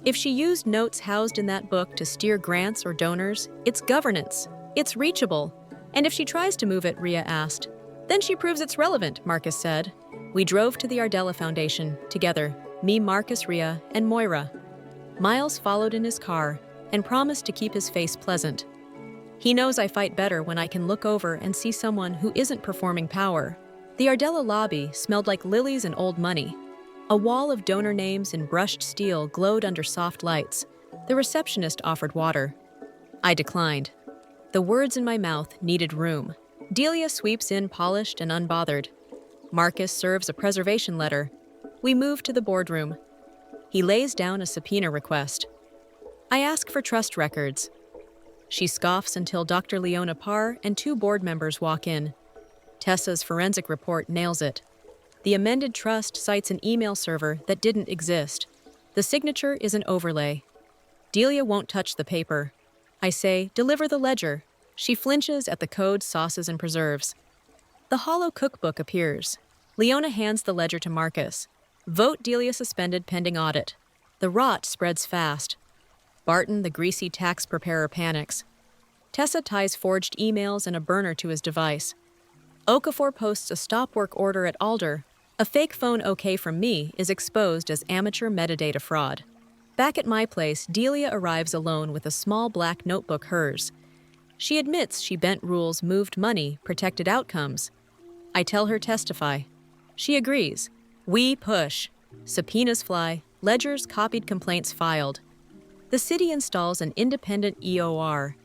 If she used notes housed in that book to steer grants or donors, it's governance. It's reachable. And if she tries to move it, Ria asked, then she proves it's relevant, Marcus said. We drove to the Ardella Foundation, together, me, Marcus, Ria, and Moira. Miles followed in his car and promised to keep his face pleasant. He knows I fight better when I can look over and see someone who isn't performing power. The Ardella lobby smelled like lilies and old money. A wall of donor names in brushed steel glowed under soft lights. The receptionist offered water. I declined. The words in my mouth needed room. Delia sweeps in polished and unbothered. Marcus serves a preservation letter. We move to the boardroom. He lays down a subpoena request. I ask for trust records. She scoffs until Dr. Leona Parr and 2 board members walk in. Tessa's forensic report nails it. The amended trust cites an email server that didn't exist. The signature is an overlay. Delia won't touch the paper. I say, deliver the ledger. She flinches at the code, sauces, and preserves. The hollow cookbook appears. Leona hands the ledger to Marcus. Vote Delia suspended pending audit. The rot spreads fast. Barton, the greasy tax preparer, panics. Tessa ties forged emails and a burner to his device. Okafor posts a stop work order at Alder. A fake phone OK from me is exposed as amateur metadata fraud. Back at my place, Delia arrives alone with a small black notebook, hers. She admits she bent rules, moved money, protected outcomes. I tell her testify. She agrees. We push. Subpoenas fly, ledgers, copied complaints filed. The city installs an independent EOR.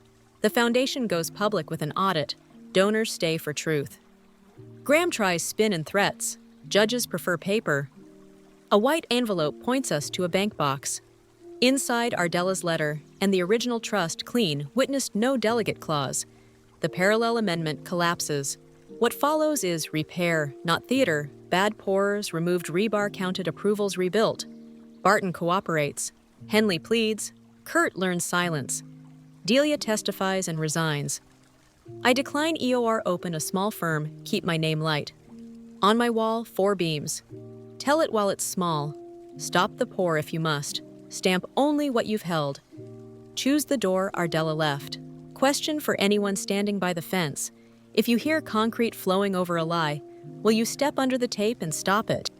The foundation goes public with an audit. Donors stay for truth. Graham tries spin and threats. Judges prefer paper. A white envelope points us to a bank box. Inside, Ardella's letter, and the original trust, clean, witnessed no delegate clause. The parallel amendment collapses. What follows is repair, not theater. Bad pourers, removed rebar, counted approvals rebuilt. Barton cooperates. Henley pleads. Kurt learns silence. Delia testifies and resigns. I decline EOR, open a small firm, keep my name light. On my wall, 4 beams. Tell it while it's small. Stop the pour if you must. Stamp only what you've held. Choose the door Ardella left. Question for anyone standing by the fence. If you hear concrete flowing over a lie, will you step under the tape and stop it?